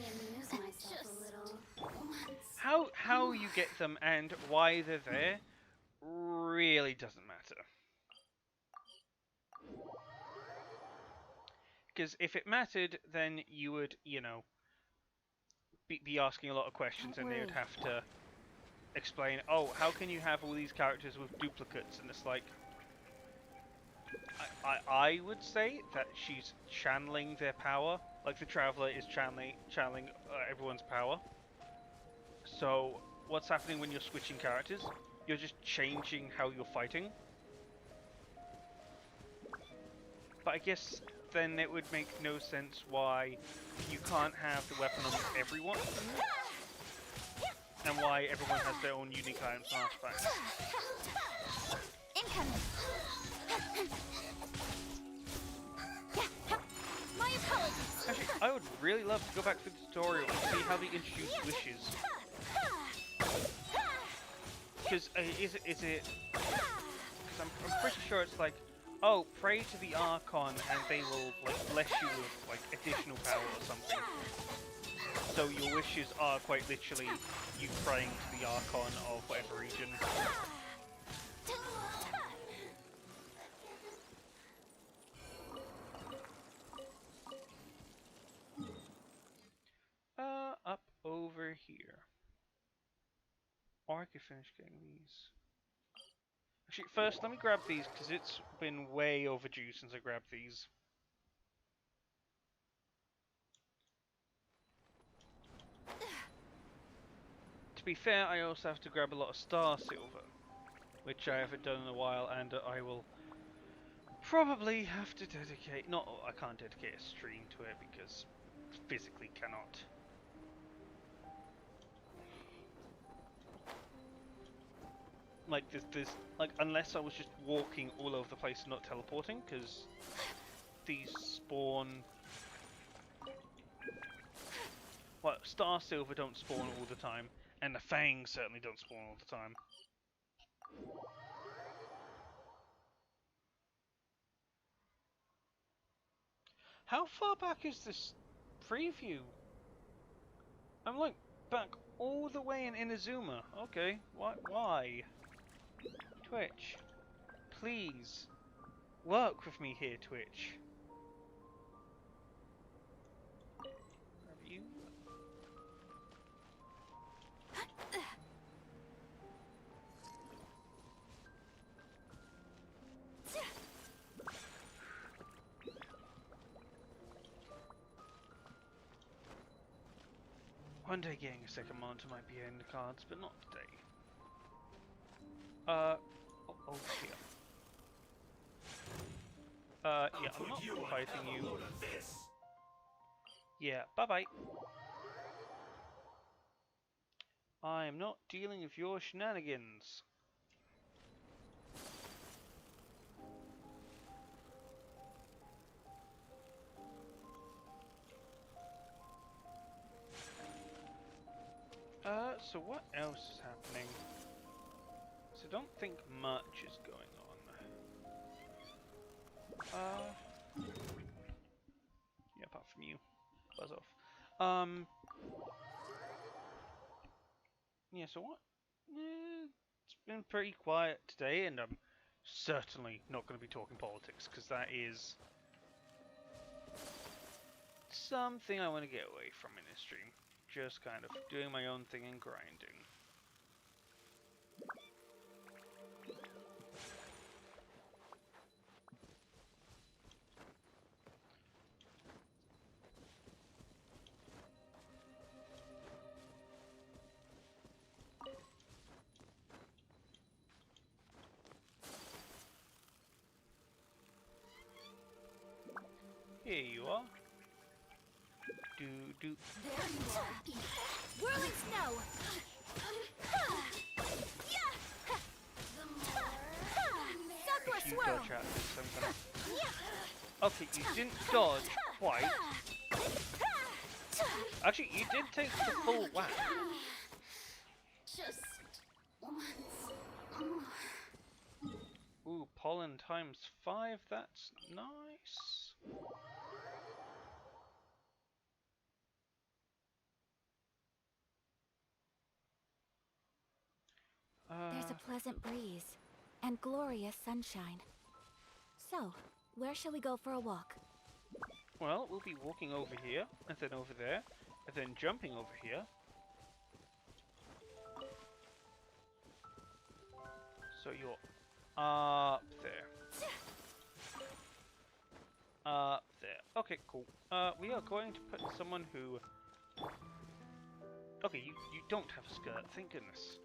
Speaker 2: How you get them and why they're there really doesn't matter. Because if it mattered, then you would, you know, be asking a lot of questions, and they would have to explain, oh, how can you have all these characters with duplicates? And it's like, I would say that she's channeling their power, like the Traveler is channeling everyone's power. So what's happening when you're switching characters? You're just changing how you're fighting. But I guess then it would make no sense why you can't have the weapon on everyone, and why everyone has their own unique items and artifacts.
Speaker 3: Incoming. My apologies.
Speaker 2: Actually, I would really love to go back to the tutorial and see how they introduce wishes. Because is it? Because I'm pretty sure it's like, oh, pray to the Archon and they will like bless you with like additional power or something. So your wishes are quite literally you praying to the Archon of whatever region. Up over here. Or I could finish getting these. Actually, first let me grab these, because it's been way overdue since I grabbed these. To be fair, I also have to grab a lot of Star Silver, which I haven't done in a while, and I will probably have to dedicate... Not, I can't dedicate a stream to it, because physically cannot. Like, there's like, unless I was just walking all over the place and not teleporting, because these spawn... Well, Star Silver don't spawn all the time, and the Fangs certainly don't spawn all the time. How far back is this preview? I'm like back all the way in Inazuma. Okay, why? Twitch, please work with me here, Twitch. Are you? One day getting a second monitor might be in the cards, but not today. Over here. Yeah, I'm not
Speaker 5: Put you on
Speaker 2: fighting
Speaker 5: a
Speaker 2: you.
Speaker 5: load of this.
Speaker 2: Yeah, bye-bye. I am not dealing with your shenanigans. So what else is happening? So I don't think much is going on. Yeah, apart from you. Buzz off. Yeah, so what? It's been pretty quiet today, and I'm certainly not going to be talking politics, because that is something I want to get away from in this stream. Just kind of doing my own thing and grinding. Here you are. Do.
Speaker 3: There you are. Whirling snow. Sunburst
Speaker 2: You
Speaker 3: swirl.
Speaker 2: dodge out this, I'm gonna... Okay, you didn't dodge quite. Actually, you did take the full whack.
Speaker 3: Just once.
Speaker 2: Ooh, pollen times 5, that's nice.
Speaker 4: There's a pleasant breeze and glorious sunshine. So, where shall we go for a walk?
Speaker 2: Well, we'll be walking over here, and then over there, and then jumping over here. So you're up there. Up there. Okay, cool. We are going to put someone who... Okay, you don't have a skirt, thank goodness.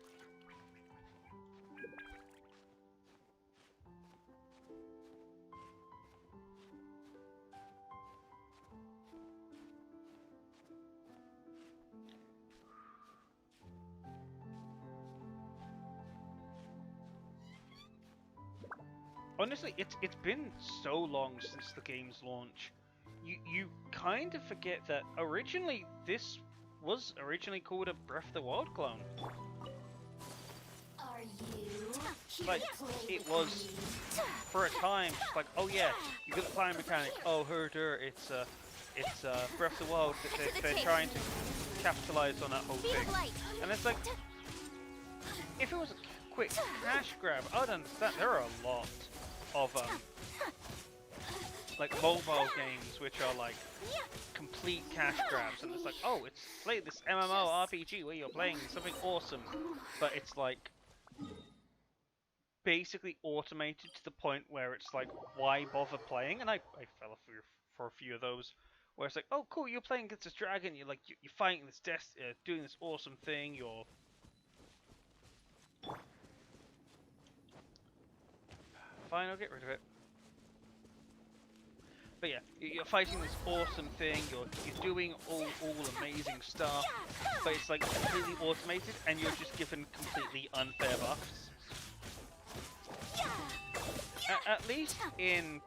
Speaker 2: Honestly, it's been so long since the game's launch. You kind of forget that originally this was originally called a Breath of the Wild clone.
Speaker 3: Are you?
Speaker 2: Like, it was for a time just like, oh yeah, you got the climb mechanic. Oh, herder, it's Breath of the Wild. They're trying to capitalize on that whole thing, and it's like, if it was a quick cash grab, I'd understand. There are a lot of like mobile games which are like complete cash grabs, and it's like, oh, it's play this MMO RPG where you're playing something awesome, but it's like basically automated to the point where it's like, why bother playing? And I fell for a few of those where it's like, oh cool, you're playing against this dragon, you're like you're fighting this doing this awesome thing, you're fine, I'll get rid of it. But yeah, you're fighting this awesome thing, you're doing all amazing stuff, but it's like completely automated and you're just given completely unfair buffs. At least in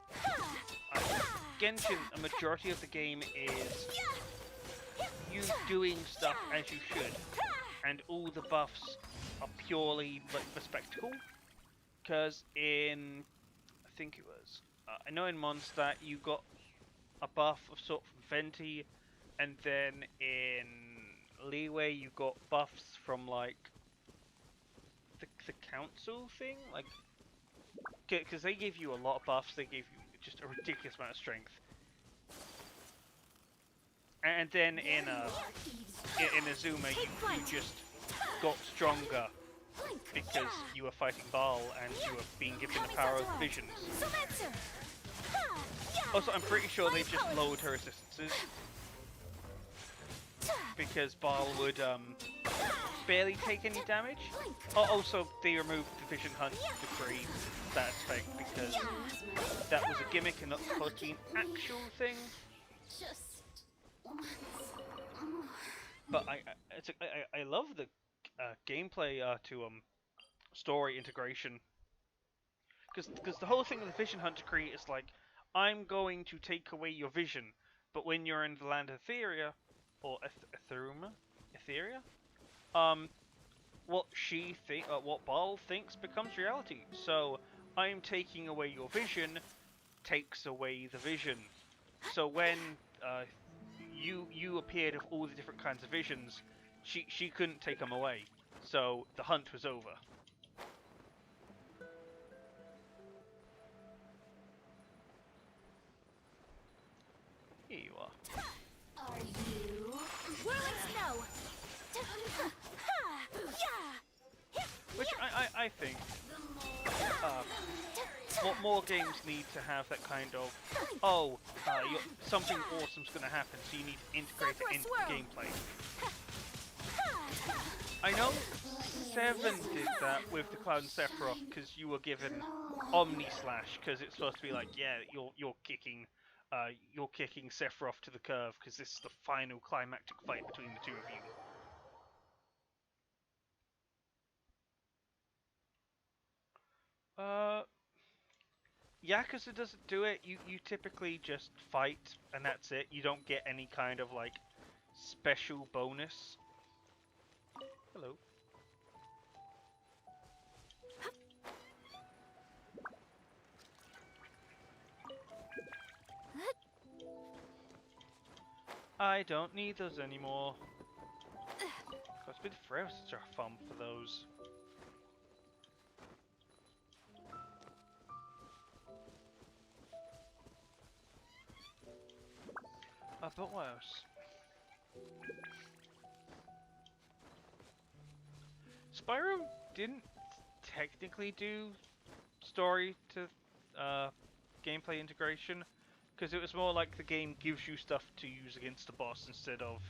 Speaker 2: Genshin, a majority of the game is you doing stuff as you should, and all the buffs are purely like for spectacle. Because in, I think it was, I know in Mondstadt you got a buff of sort of Venti, and then in Leeway you got buffs from like the council thing, like, because they give you a lot of buffs, they give you just a ridiculous amount of strength. And then in Azuma you just got stronger because you were fighting Baal and you were being given the power of visions. Also, I'm pretty sure they just lowered her resistances because Baal would barely take any damage. Oh, also, they removed the Vision Hunt decree that aspect because that was a gimmick and not supposed to be an actual thing.
Speaker 3: Just once.
Speaker 2: But I love the gameplay to story integration because the whole thing with the Vision Hunter Cree is like I'm going to take away your vision, but when you're in the land of Etheria or Etheria, what Baal thinks becomes reality. So I'm taking away your vision, takes away the vision. So when you appeared of all the different kinds of visions, she couldn't take them away. So the hunt was over. Here you are.
Speaker 3: Are you? Whirling snow.
Speaker 2: Which I think more games need to have that kind of something awesome's going to happen, so you need to integrate it into the gameplay. I know 7 did that with the Cloud and Sephiroth because you were given Omni Slash because it's supposed to be like, yeah, you're kicking Sephiroth to the curve because this is the final climactic fight between the two of you. Yakuza doesn't do it. You typically just fight and that's it. You don't get any kind of like special bonus. Hello. I don't need those anymore. It's been forever since I farmed for those. But what else? Spyro didn't technically do story to gameplay integration, because it was more like the game gives you stuff to use against the boss instead of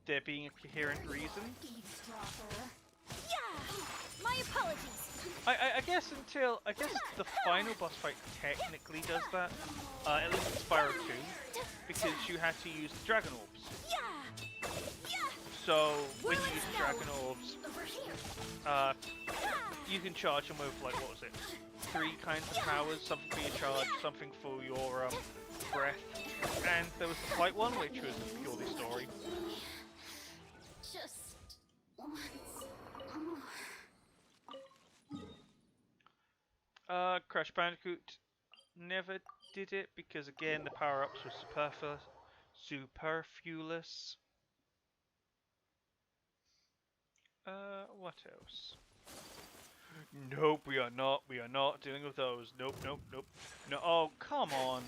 Speaker 2: there being a coherent reason.
Speaker 3: Yeah! My apologies.
Speaker 2: I guess the final boss fight technically does that, at least in Spyro 2, because you had to use the Dragon Orbs. So when you use the Dragon Orbs, you can charge them with like, what was it? 3 kinds of powers, something for your charge, something for your breath, and there was the flight one, which was purely story.
Speaker 3: Just once.
Speaker 2: Crash Bandicoot never did it because again the power-ups were superfluous. What else? Nope, we are not dealing with those. Nope. No, oh, come on.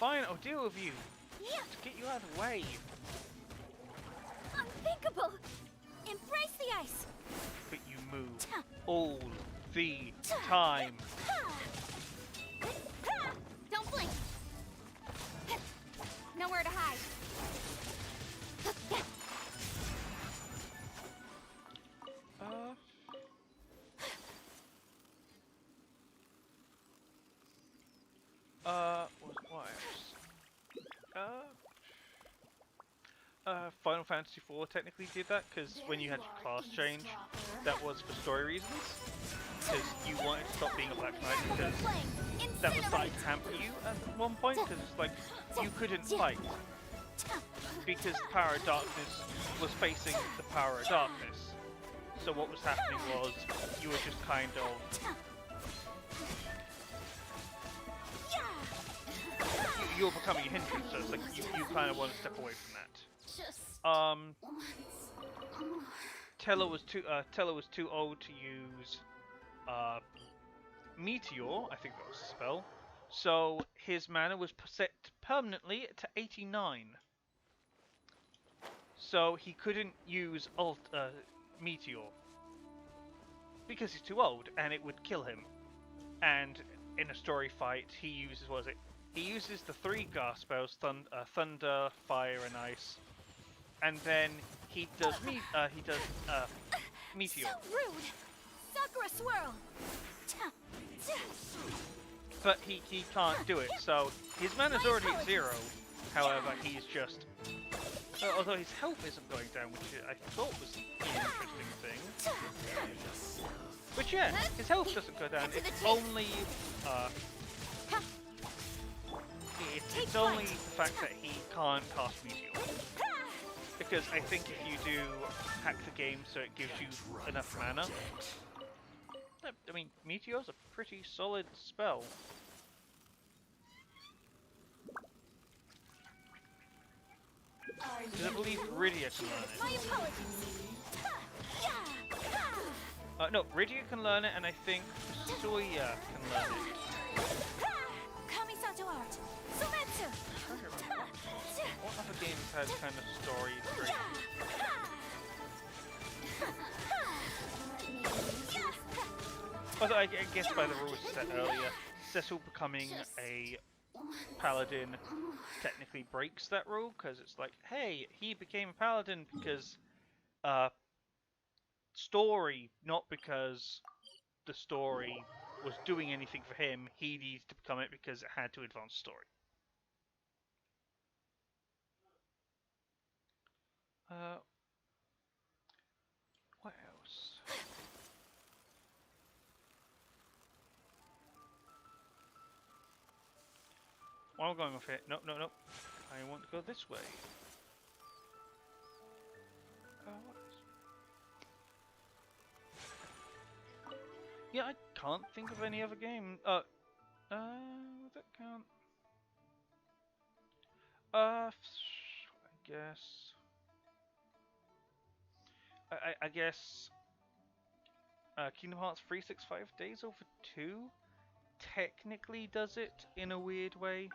Speaker 2: Fine, I'll deal with you. To get you out of the way.
Speaker 3: Unthinkable! Embrace the ice!
Speaker 2: But you move all the time.
Speaker 3: Don't blink! Nowhere to hide.
Speaker 2: What else? Final Fantasy IV technically did that, because when you had your class change, that was for story reasons. Because you wanted to stop being a Black Knight, because that was starting to hamper you at one point, because it's like, you couldn't fight. Because the power of darkness was facing the power of darkness. So what was happening was, you were just kind of... You're becoming a hindrance, so it's like you kind of want to step away from that. Teller was too old to use Meteor, I think that was the spell. So his mana was set permanently to 89. So he couldn't use Meteor because he's too old, and it would kill him. And in a story fight, he uses He uses the 3 gas spells: Thunder, Fire, and Ice, and then he does Meteor.
Speaker 3: So rude! Sakura swirl.
Speaker 2: But he can't do it, so his mana's already at 0. However, he's just... although his health isn't going down, which I thought was an interesting thing. But yeah, his health doesn't go down, it's only... it's only the fact that he can't cast Meteor. Because I think if you do hack the game so it gives you enough mana... I mean, Meteor's a pretty solid spell. Because I believe Rydia can learn
Speaker 3: My
Speaker 2: it.
Speaker 3: apologies.
Speaker 2: No, Rydia can learn it, and I think Soya can learn it.
Speaker 3: Kamisato art. Sumetsu.
Speaker 2: What other games has kind of story traits? Although I guess by the rules set earlier, Cecil becoming a paladin technically breaks that rule, because it's like, hey, he became a paladin because story, not because the story was doing anything for him. He needs to become it because it had to advance story. What else? While I'm going off here, no. I want to go this way. What is... Yeah, I can't think of any other game. Would that count? I guess. I guess. Kingdom Hearts 365 Days Over 2 technically does it in a weird way.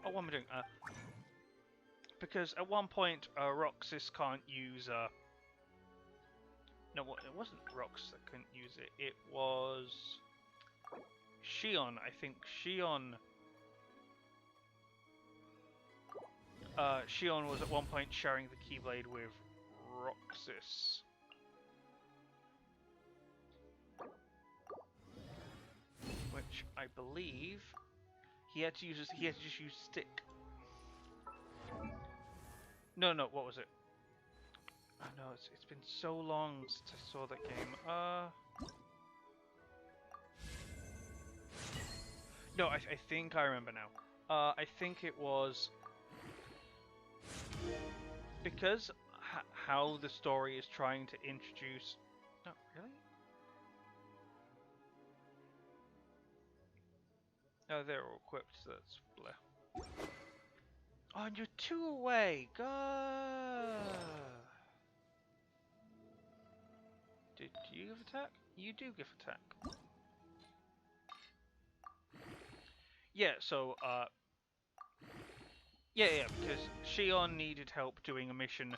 Speaker 2: Oh, what am I doing? Because at one point, Roxas can't use. No, it wasn't Rox that couldn't use it. It was Shion. I think Shion. Shion was at one point sharing the Keyblade with Roxas. Which I believe he had to use. He had to just use stick. No, what was it? Oh no, it's been so long since I saw that game. No, I think I remember now. I think it was because how the story is trying to introduce. No, really? No, they're all equipped, so that's bleh. Oh, and you're 2 away! Go! Did you give attack? You do give attack. Yeah, so, yeah, because Shion needed help doing a mission,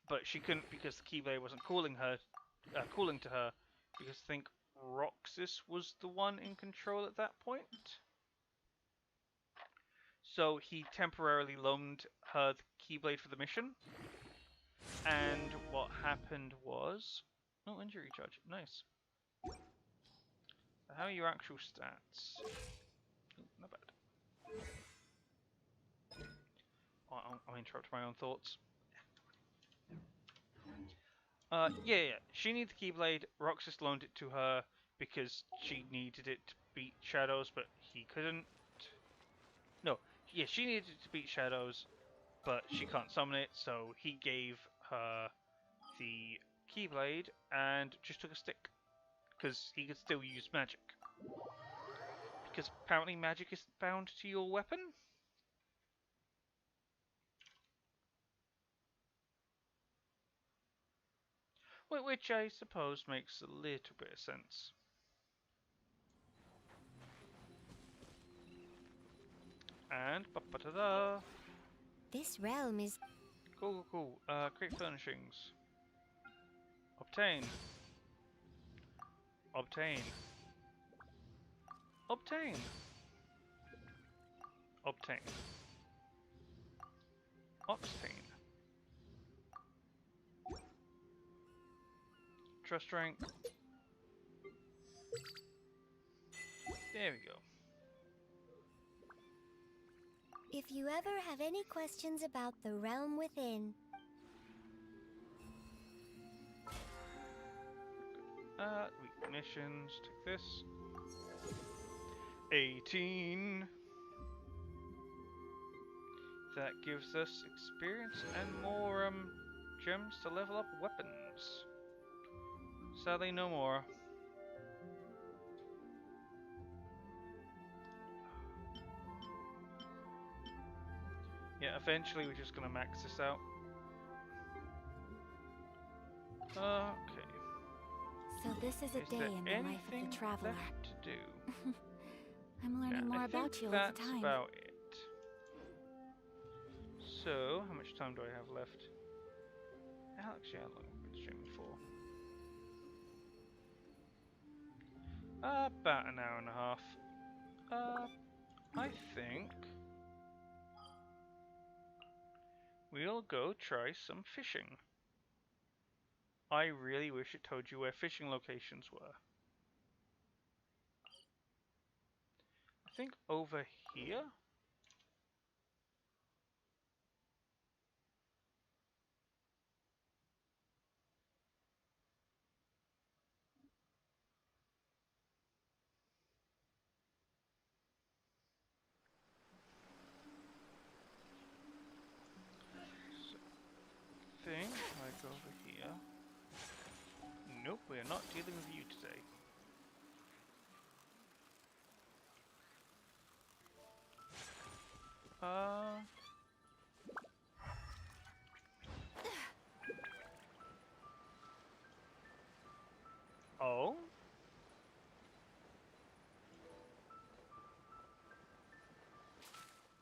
Speaker 2: but she couldn't because the Keyblade wasn't cooling to her, because I think Roxas was the one in control at that point. So he temporarily loaned her the Keyblade for the mission. And what happened was... Oh, injury charge. Nice. How are your actual stats? Ooh, not bad. Oh, I'll interrupt my own thoughts. Yeah. She needed the Keyblade. Roxas loaned it to her because she needed it to beat Shadows, but he couldn't. No. Yeah, she needed it to beat Shadows, but she can't summon it, so he gave her the Keyblade and just took a stick, because he could still use magic. Because apparently magic isn't bound to your weapon? Which I suppose makes a little bit of sense. And ba-ba-da-da.
Speaker 3: This realm is...
Speaker 2: Cool. Create furnishings. Obtain. Obtain. Obtain. Obtain. Obtain. trust rank. There we go.
Speaker 3: If you ever have any questions about the realm within,
Speaker 2: Weak missions. Take this. 18. That gives us experience and more gems to level up weapons. Sadly, no more. Yeah, eventually we're just gonna max this out. Okay.
Speaker 4: So this is a day in the life of
Speaker 2: anything
Speaker 4: the traveler.
Speaker 2: left to do?
Speaker 4: I'm learning
Speaker 2: Yeah,
Speaker 4: more
Speaker 2: I
Speaker 4: about
Speaker 2: think
Speaker 4: you all the
Speaker 2: that's
Speaker 4: time.
Speaker 2: about it. So, how much time do I have left? Alex, yeah, how long have I been streaming for? About an hour and a half. I think we'll go try some fishing. I really wish it told you where fishing locations were. I think over here? So, think I go over here. Nope, we are not dealing with you today. Oh?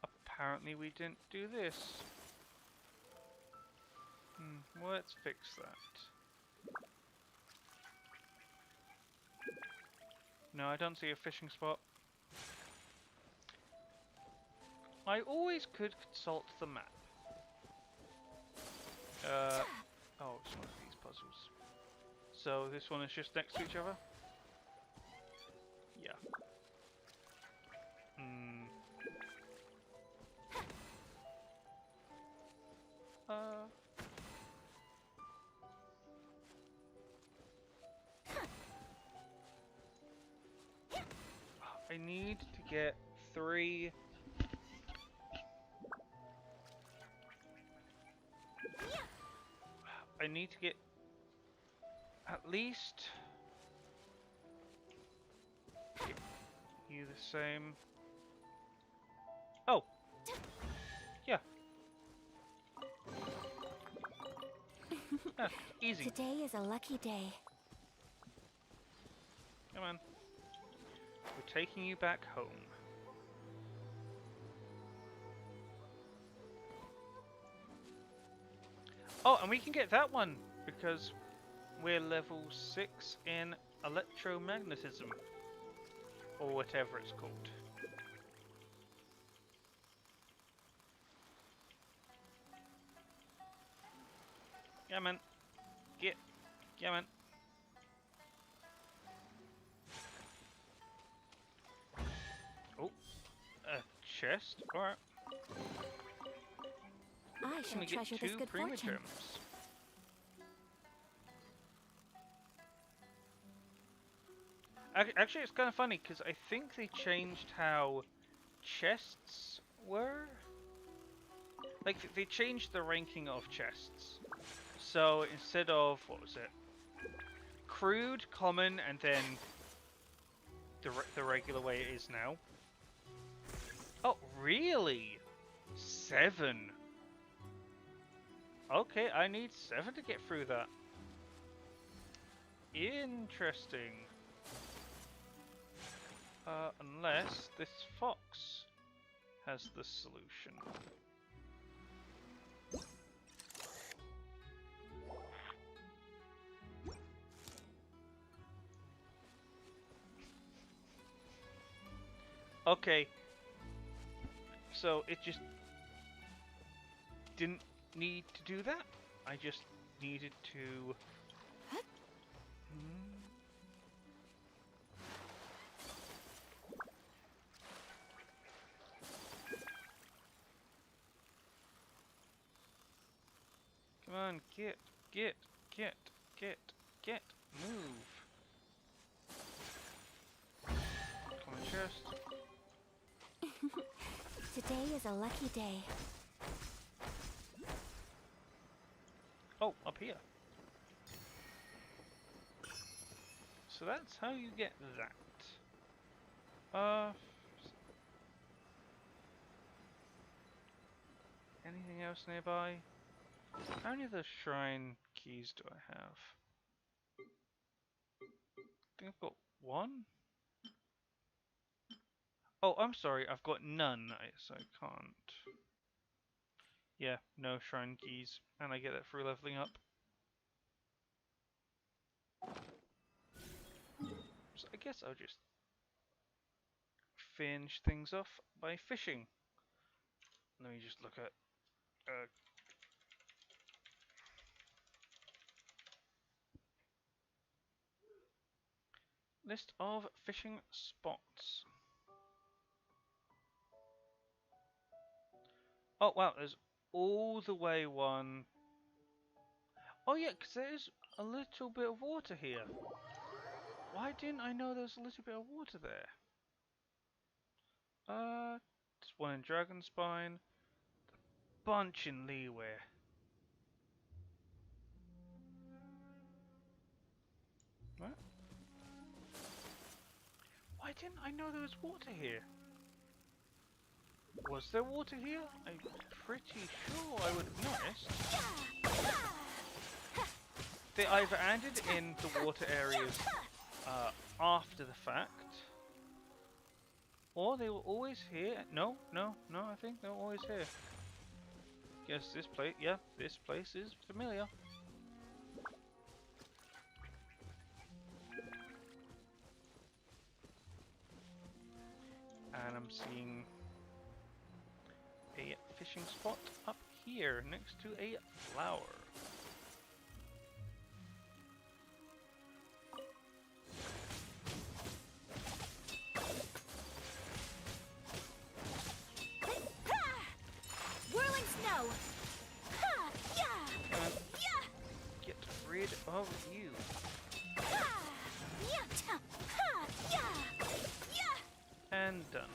Speaker 2: Apparently we didn't do this. Well, let's fix that. No, I don't see a fishing spot. I always could consult the map. Oh, it's one of these puzzles. So this one is just next to each other? Yeah. I need to get 3. I need to get at least you the same. Oh, yeah. Ah, easy.
Speaker 4: Today is a lucky day.
Speaker 2: Come on. We're taking you back home. Oh, and we can get that one because we're level 6 in electromagnetism. Or whatever it's called. Yeah, man. Get. Yeah, man. Oh. A chest? Alright.
Speaker 4: I shall
Speaker 2: Gonna get
Speaker 4: treasure this
Speaker 2: 2
Speaker 4: good
Speaker 2: prima
Speaker 4: fortune.
Speaker 2: gems. Actually, it's kind of funny because I think they changed how chests were. Like, they changed the ranking of chests. So instead of, what was it? Crude, common, and then the regular way it is now. Oh, really? 7. Okay, I need 7 to get through that. Interesting. Unless this fox has the solution. Okay. So it just didn't need to do that. I just needed to Come on, get, move. Come on, chest.
Speaker 4: Today is a lucky day.
Speaker 2: Oh, up here. So that's how you get that. Anything else nearby? How many of the shrine keys do I have? I think I've got one? Oh, I'm sorry, I've got none, so I can't. Yeah, no shrine keys, and I get it through leveling up. So I guess I'll just finish things off by fishing. Let me just look at list of fishing spots. Oh wow, there's all the way one. Oh yeah, because there's a little bit of water here. Why didn't I know there was a little bit of water there? There's one in Dragonspine, bunch in Leeware. What? Why didn't I know there was water here? Was there water here? I'm pretty sure I would have noticed. They either ended in the water areas after the fact, or they were always here. No, I think they were always here. Yes, this place, yeah, this place is familiar. And I'm seeing a fishing spot up here next to a flower.
Speaker 3: Whirling snow.
Speaker 2: Get rid of you. And done.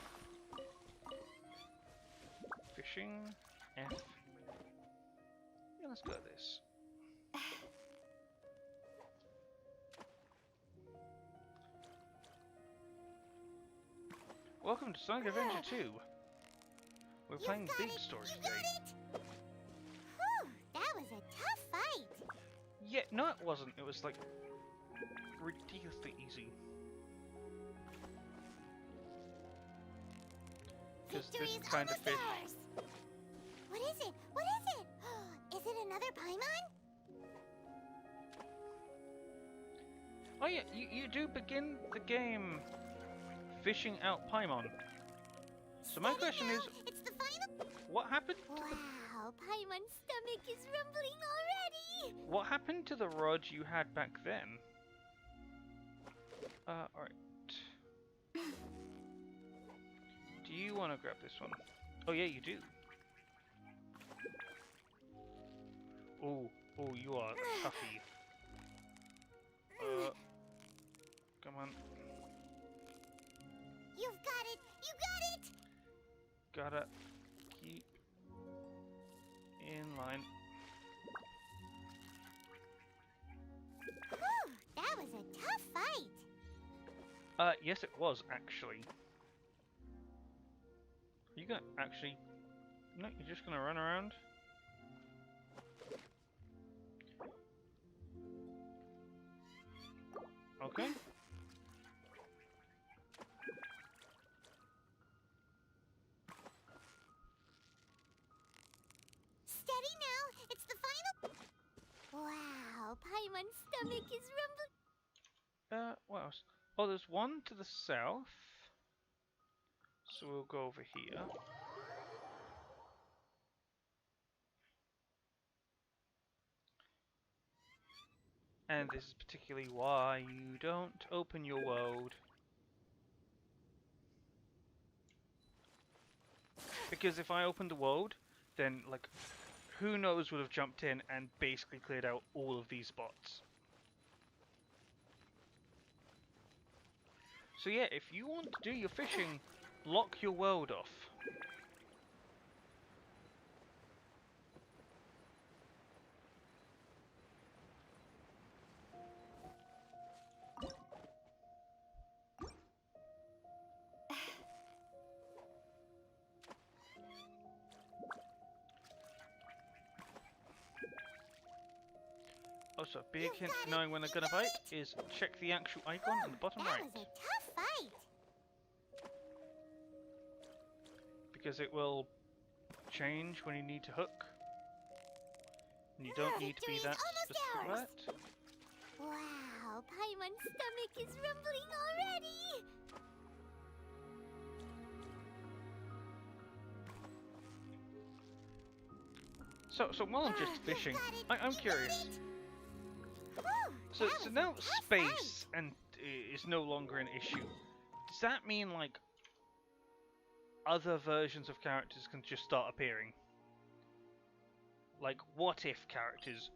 Speaker 2: Fishing F. Yeah, let's go with this. Welcome to Sonic Adventure 2. We're playing Big Story today.
Speaker 3: Whew, that was a tough fight.
Speaker 2: Yeah, no it wasn't. It was like ridiculously easy. Because this kind of fish.
Speaker 3: Ours. What is it? What is it? Is it another Paimon?
Speaker 2: Oh yeah, you do begin the game fishing out Paimon. So my question is,
Speaker 3: It's the final.
Speaker 2: what happened to the
Speaker 3: Wow, Paimon's stomach is rumbling already.
Speaker 2: what happened to the rod you had back then? Alright. Do you want to grab this one? Oh yeah, you do. Oh, you are toughy. Come on.
Speaker 3: You've got it. You got it.
Speaker 2: Gotta keep in line.
Speaker 3: Whew, that was a tough fight.
Speaker 2: Yes it was, actually. Are you gonna actually... No, you're just gonna run around? Okay.
Speaker 3: Steady now. It's the final. Wow, Paimon's stomach is rumbling.
Speaker 2: What else? Oh, there's one to the south. So we'll go over here. And this is particularly why you don't open your world. Because if I opened the world, then, like, who knows would have jumped in and basically cleared out all of these spots. So yeah, if you want to do your fishing, block your world off. Also, big hint for knowing when they're gonna bite is check the actual icon in the bottom right.
Speaker 3: That was a tough fight.
Speaker 2: Because it will change when you need to hook. And you don't need to be that specific about it.
Speaker 3: Wow, Paimon's stomach is rumbling already.
Speaker 2: So while I'm just fishing, I'm curious.
Speaker 3: Whew,
Speaker 2: So
Speaker 3: that was a
Speaker 2: now
Speaker 3: tough
Speaker 2: space and is no longer an issue. Does that mean like other versions of characters can just start appearing? Like what if characters,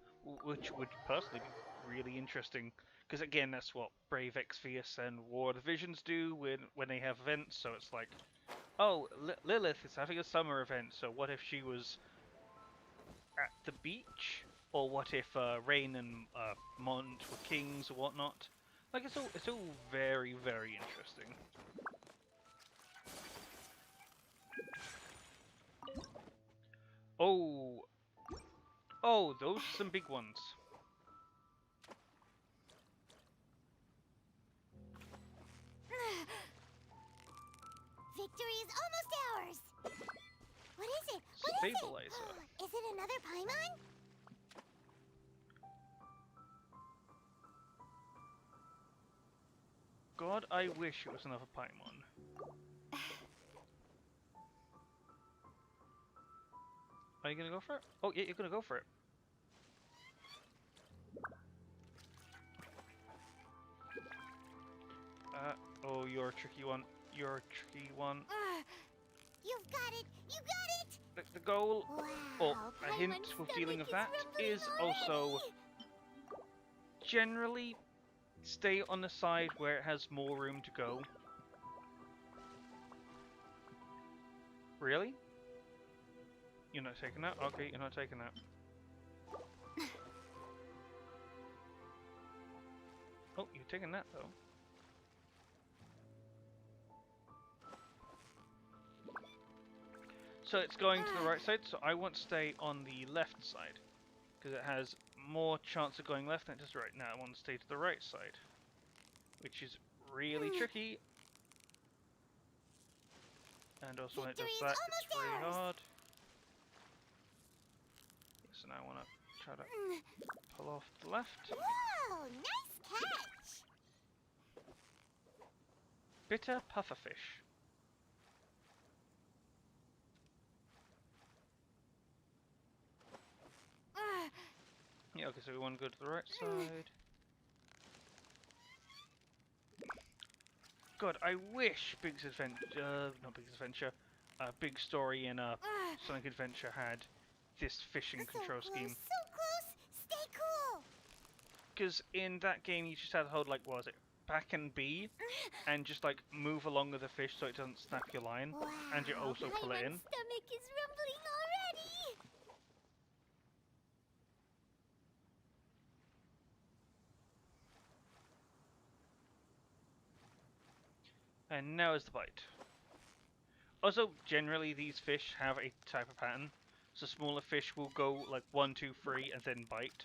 Speaker 2: which would personally be really interesting. Because again, that's what Brave Exvius and War of the Visions do when they have events. So it's like, oh, Lilith is having a summer event. So what if she was at the beach? Or what if Rain and Mont were kings or whatnot? Like it's all very, very interesting. Oh, those are some big ones.
Speaker 3: Victory is almost ours. What is it? What is
Speaker 2: Stabilizer.
Speaker 3: it? Is it another Paimon?
Speaker 2: God, I wish it was another Paimon. Are you gonna go for it? Oh yeah, you're gonna go for it. Oh, you're a tricky one. You're a tricky one.
Speaker 3: You've got it. You got it.
Speaker 2: The goal,
Speaker 3: Wow.
Speaker 2: or a hint
Speaker 3: Paimon's
Speaker 2: with dealing with
Speaker 3: stomach
Speaker 2: that,
Speaker 3: rumbling
Speaker 2: is also
Speaker 3: already.
Speaker 2: generally stay on the side where it has more room to go. Really? You're not taking that? Okay, you're not taking that. Oh, you're taking that though. So it's going to the right side, so I want to stay on the left side. Because it has more chance of going left than it does right now. I want to stay to the right side. Which is really tricky. And also when it does
Speaker 3: Victory is
Speaker 2: that, it's
Speaker 3: almost
Speaker 2: really
Speaker 3: ours.
Speaker 2: hard. Yes, and I want to try to pull off the left.
Speaker 3: Whoa, nice catch.
Speaker 2: Bitter pufferfish. Yeah, okay, so we want to go to the right side. God, I wish Big's Adventure, not Big's Adventure, Big Story in Sonic Adventure had this fishing control scheme.
Speaker 3: So close. Stay cool.
Speaker 2: Because in that game you just had to hold, like, what was it, back and B, and just, like, move along with the fish so it doesn't snap your line,
Speaker 3: Wow,
Speaker 2: and you also pull it in.
Speaker 3: Paimon's stomach is rumbling already.
Speaker 2: And now is the bite. Also, generally these fish have a type of pattern. So smaller fish will go like 1, 2, 3 and then bite.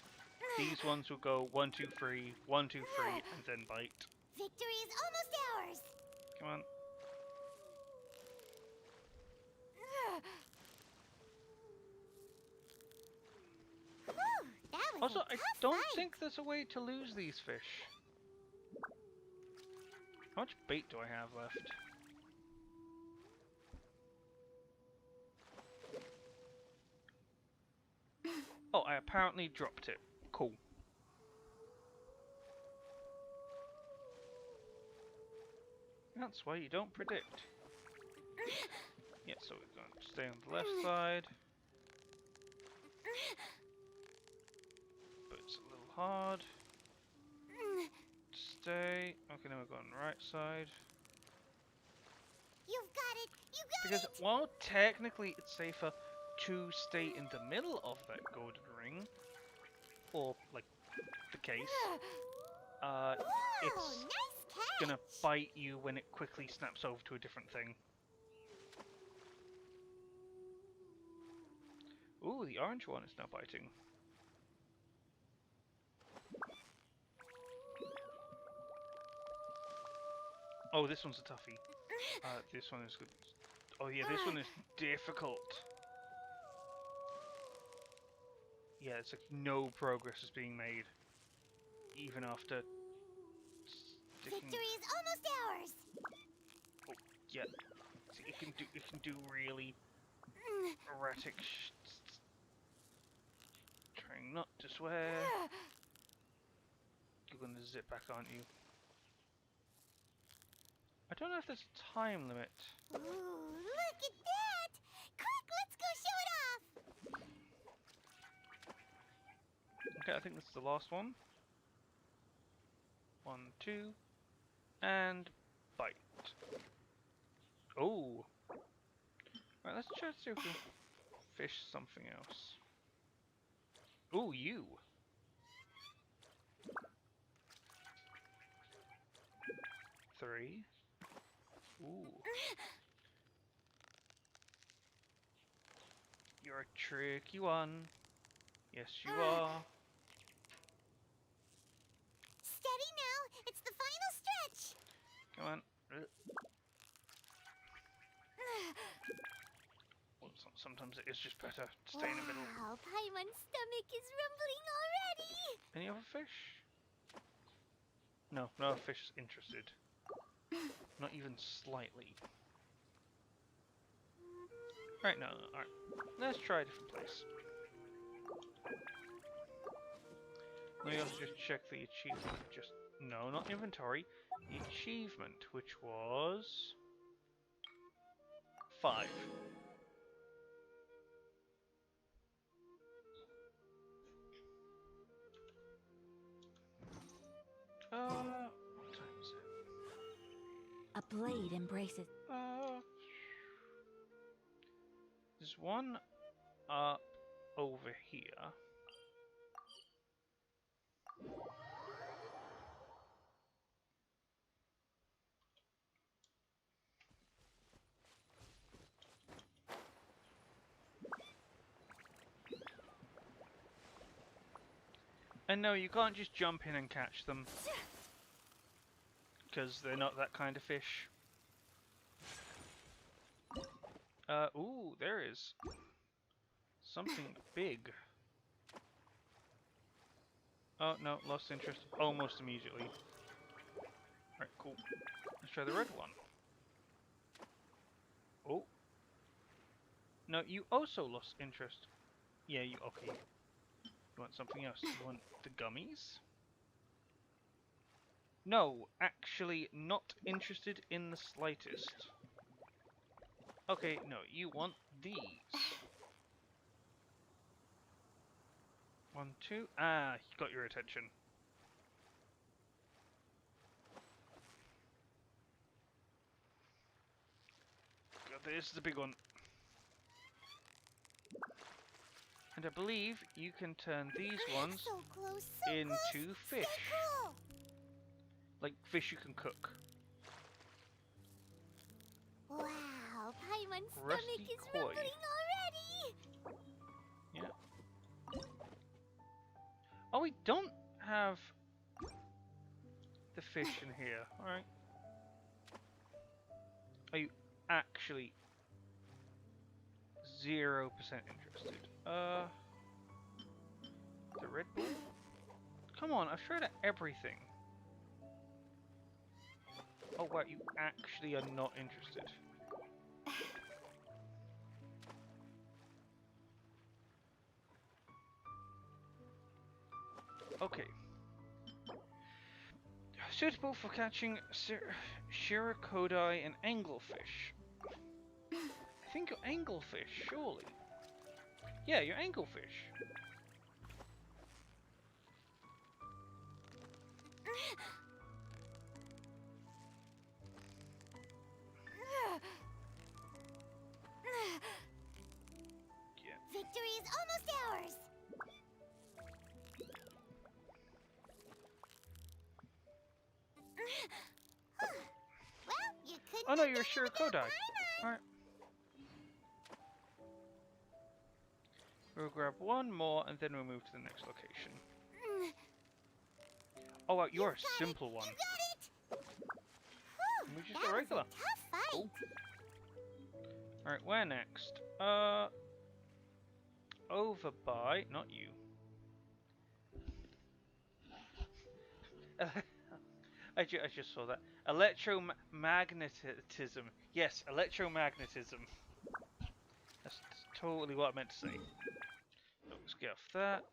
Speaker 2: These ones will go 1, 2, 3, 1, 2, 3 and then bite.
Speaker 3: Victory is almost ours.
Speaker 2: Come on.
Speaker 3: Whew, that was
Speaker 2: Also,
Speaker 3: a
Speaker 2: I
Speaker 3: tough
Speaker 2: don't
Speaker 3: fight.
Speaker 2: think there's a way to lose these fish. How much bait do I have left? Oh, I apparently dropped it. Cool. That's why you don't predict. Yeah, so we're going to stay on the left side. But it's a little hard. Stay. Okay, now we're going right side.
Speaker 3: You've got it! You got
Speaker 2: Because
Speaker 3: it!
Speaker 2: while technically it's safer to stay in the middle of that golden ring, or like the case,
Speaker 3: Whoa,
Speaker 2: it's
Speaker 3: nice catch!
Speaker 2: gonna bite you when it quickly snaps over to a different thing. Ooh, the orange one is now biting. Oh, this one's a toughie. This one is good. Oh yeah, this one is difficult. Yeah, it's like no progress is being made, even after sticking.
Speaker 3: Victory is almost ours!
Speaker 2: Oh, yeah. See, it can do really erratic. Trying not to swear. You're gonna zip back, aren't you? I don't know if there's a time limit.
Speaker 3: Ooh, look at that! Quick, let's go show it off!
Speaker 2: Okay, I think this is the last one. 1, 2, and bite. Oh! Right, let's try to see if we can fish something else. Ooh, you! 3. Ooh. You're a tricky one. Yes, you are.
Speaker 3: Steady now, it's the final stretch!
Speaker 2: Come on. Well, sometimes it is just better to stay in the middle.
Speaker 3: Wow, Paimon's stomach is rumbling already!
Speaker 2: Any other fish? No, no fish is interested. Not even slightly. Right, no, alright. Let's try a different place. Let me also just check the achievement. No, not inventory. The achievement, which was 5. What time is it?
Speaker 4: A blade embraces.
Speaker 2: There's one up over here. And no, you can't just jump in and catch them. Because they're not that kind of fish. Ooh, there is something big. Oh, no, lost interest almost immediately. Alright, cool. Let's try the red one. Oh. No, you also lost interest. Yeah, you, okay. You want something else? You want the gummies? No, actually not interested in the slightest. Okay, no, you want these. 1, 2. Ah, he got your attention. God, this is the big one. And I believe you can turn these ones
Speaker 3: So close, so
Speaker 2: into
Speaker 3: close.
Speaker 2: fish.
Speaker 3: So cool.
Speaker 2: Like fish you can cook.
Speaker 3: Wow, Paimon's
Speaker 2: Rusty
Speaker 3: stomach is
Speaker 2: koi.
Speaker 3: rumbling already!
Speaker 2: Yeah. Oh, we don't have the fish in here. Alright. Are you actually 0% interested? The Red Bull? Come on, I've tried everything. Oh wow, you actually are not interested. Okay. Suitable for catching shirokodi and anglefish. I think you're anglefish, surely. Yeah, you're anglefish. Yeah.
Speaker 3: Victory is almost ours. Well, you couldn't.
Speaker 2: Oh no,
Speaker 3: have
Speaker 2: you're a
Speaker 3: done it without
Speaker 2: shirokodi.
Speaker 3: Paimon.
Speaker 2: Alright. We'll grab one more and then we'll move to the next location. Oh wow, you're a simple one.
Speaker 3: You got it. Whew,
Speaker 2: We just
Speaker 3: that
Speaker 2: a regular.
Speaker 3: was a tough fight.
Speaker 2: Cool. Alright, where next? Over by, not you. I just saw that. Electromagnetism. Yes, electromagnetism. That's totally what I meant to say. So let's get off that.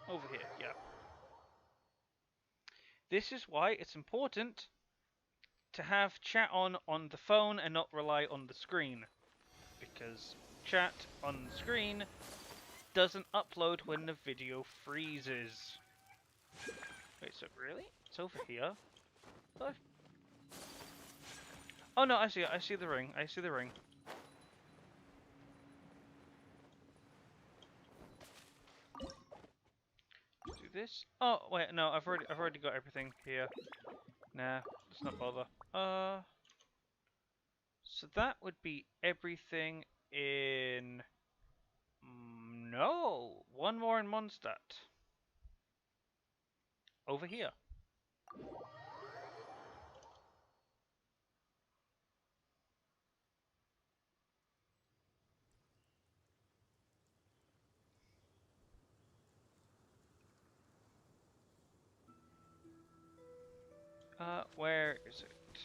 Speaker 2: Over here, yeah. This is why it's important to have chat on the phone and not rely on the screen. Because chat on the screen doesn't upload when the video freezes. Wait, so really? It's over here? Oh no, I see it. I see the ring. I see the ring. Do this. Oh wait, no, I've already got everything here. Nah, let's not bother. So that would be everything in. No, one more in Mondstadt. Over here. Where is it?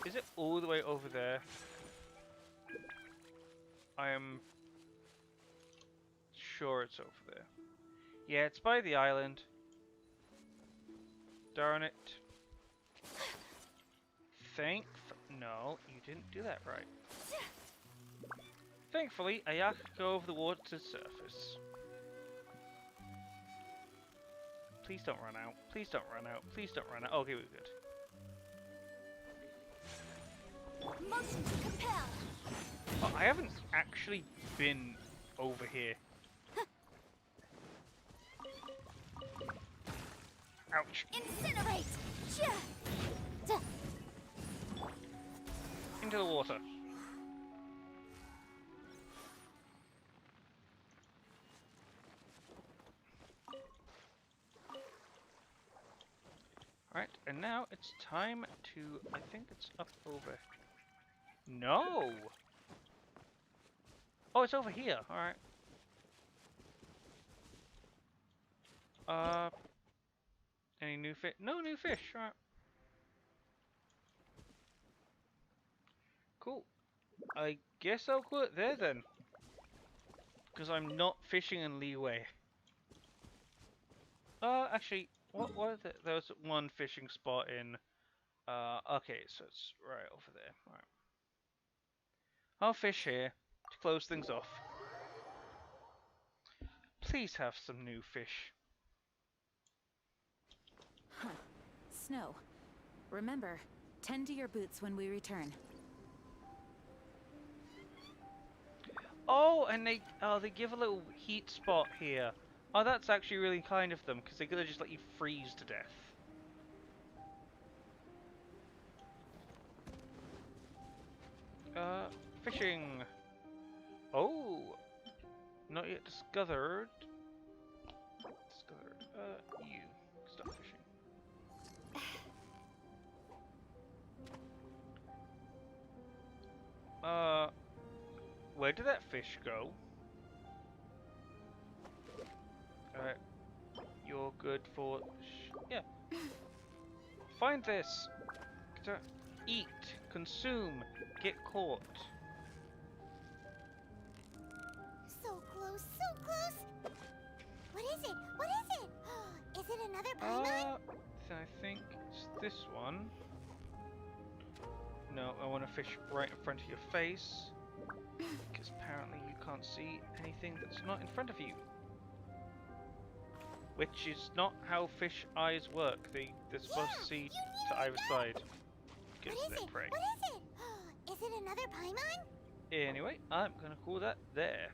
Speaker 2: Is it all the way over there? I am sure it's over there. Yeah, it's by the island. Darn it. No, you didn't do that right. Thankfully, Ayaka could go over the water to the surface. Please don't run out. Please don't run out. Please don't run out. Okay, we're good.
Speaker 3: Motion to compel.
Speaker 2: Oh, I haven't actually been over here. Ouch.
Speaker 3: Incinerate.
Speaker 2: Into the water. Alright, and now it's time to... I think it's up over... No! Oh, it's over here. Alright. Any new fish? No new fish. Alright. Cool. I guess I'll call it there then. Because I'm not fishing in Leeway. Actually, what was it? There was one fishing spot in... okay, so it's right over there. Alright. I'll fish here to close things off. Please have some new fish.
Speaker 7: Huh. Snow. Remember, tend to your boots when we return.
Speaker 2: Oh, and they give a little heat spot here. Oh, that's actually really kind of them, because they could have just let you freeze to death. Fishing. Oh, not yet discovered. You stop fishing. Where did that fish go? Alright. You're good for... yeah. Find this. Eat. Consume. get caught.
Speaker 3: So close, so close. What is it? What is it? Is it another Paimon?
Speaker 2: So I think it's this one. No, I want to fish right in front of your face. Because apparently you can't see anything that's not in front of you. Which is not how fish eyes work. They're supposed to see to either side. Because
Speaker 3: What is
Speaker 2: they're
Speaker 3: it?
Speaker 2: prey.
Speaker 3: What is it? Is it another Paimon?
Speaker 2: Anyway, I'm going to call that there.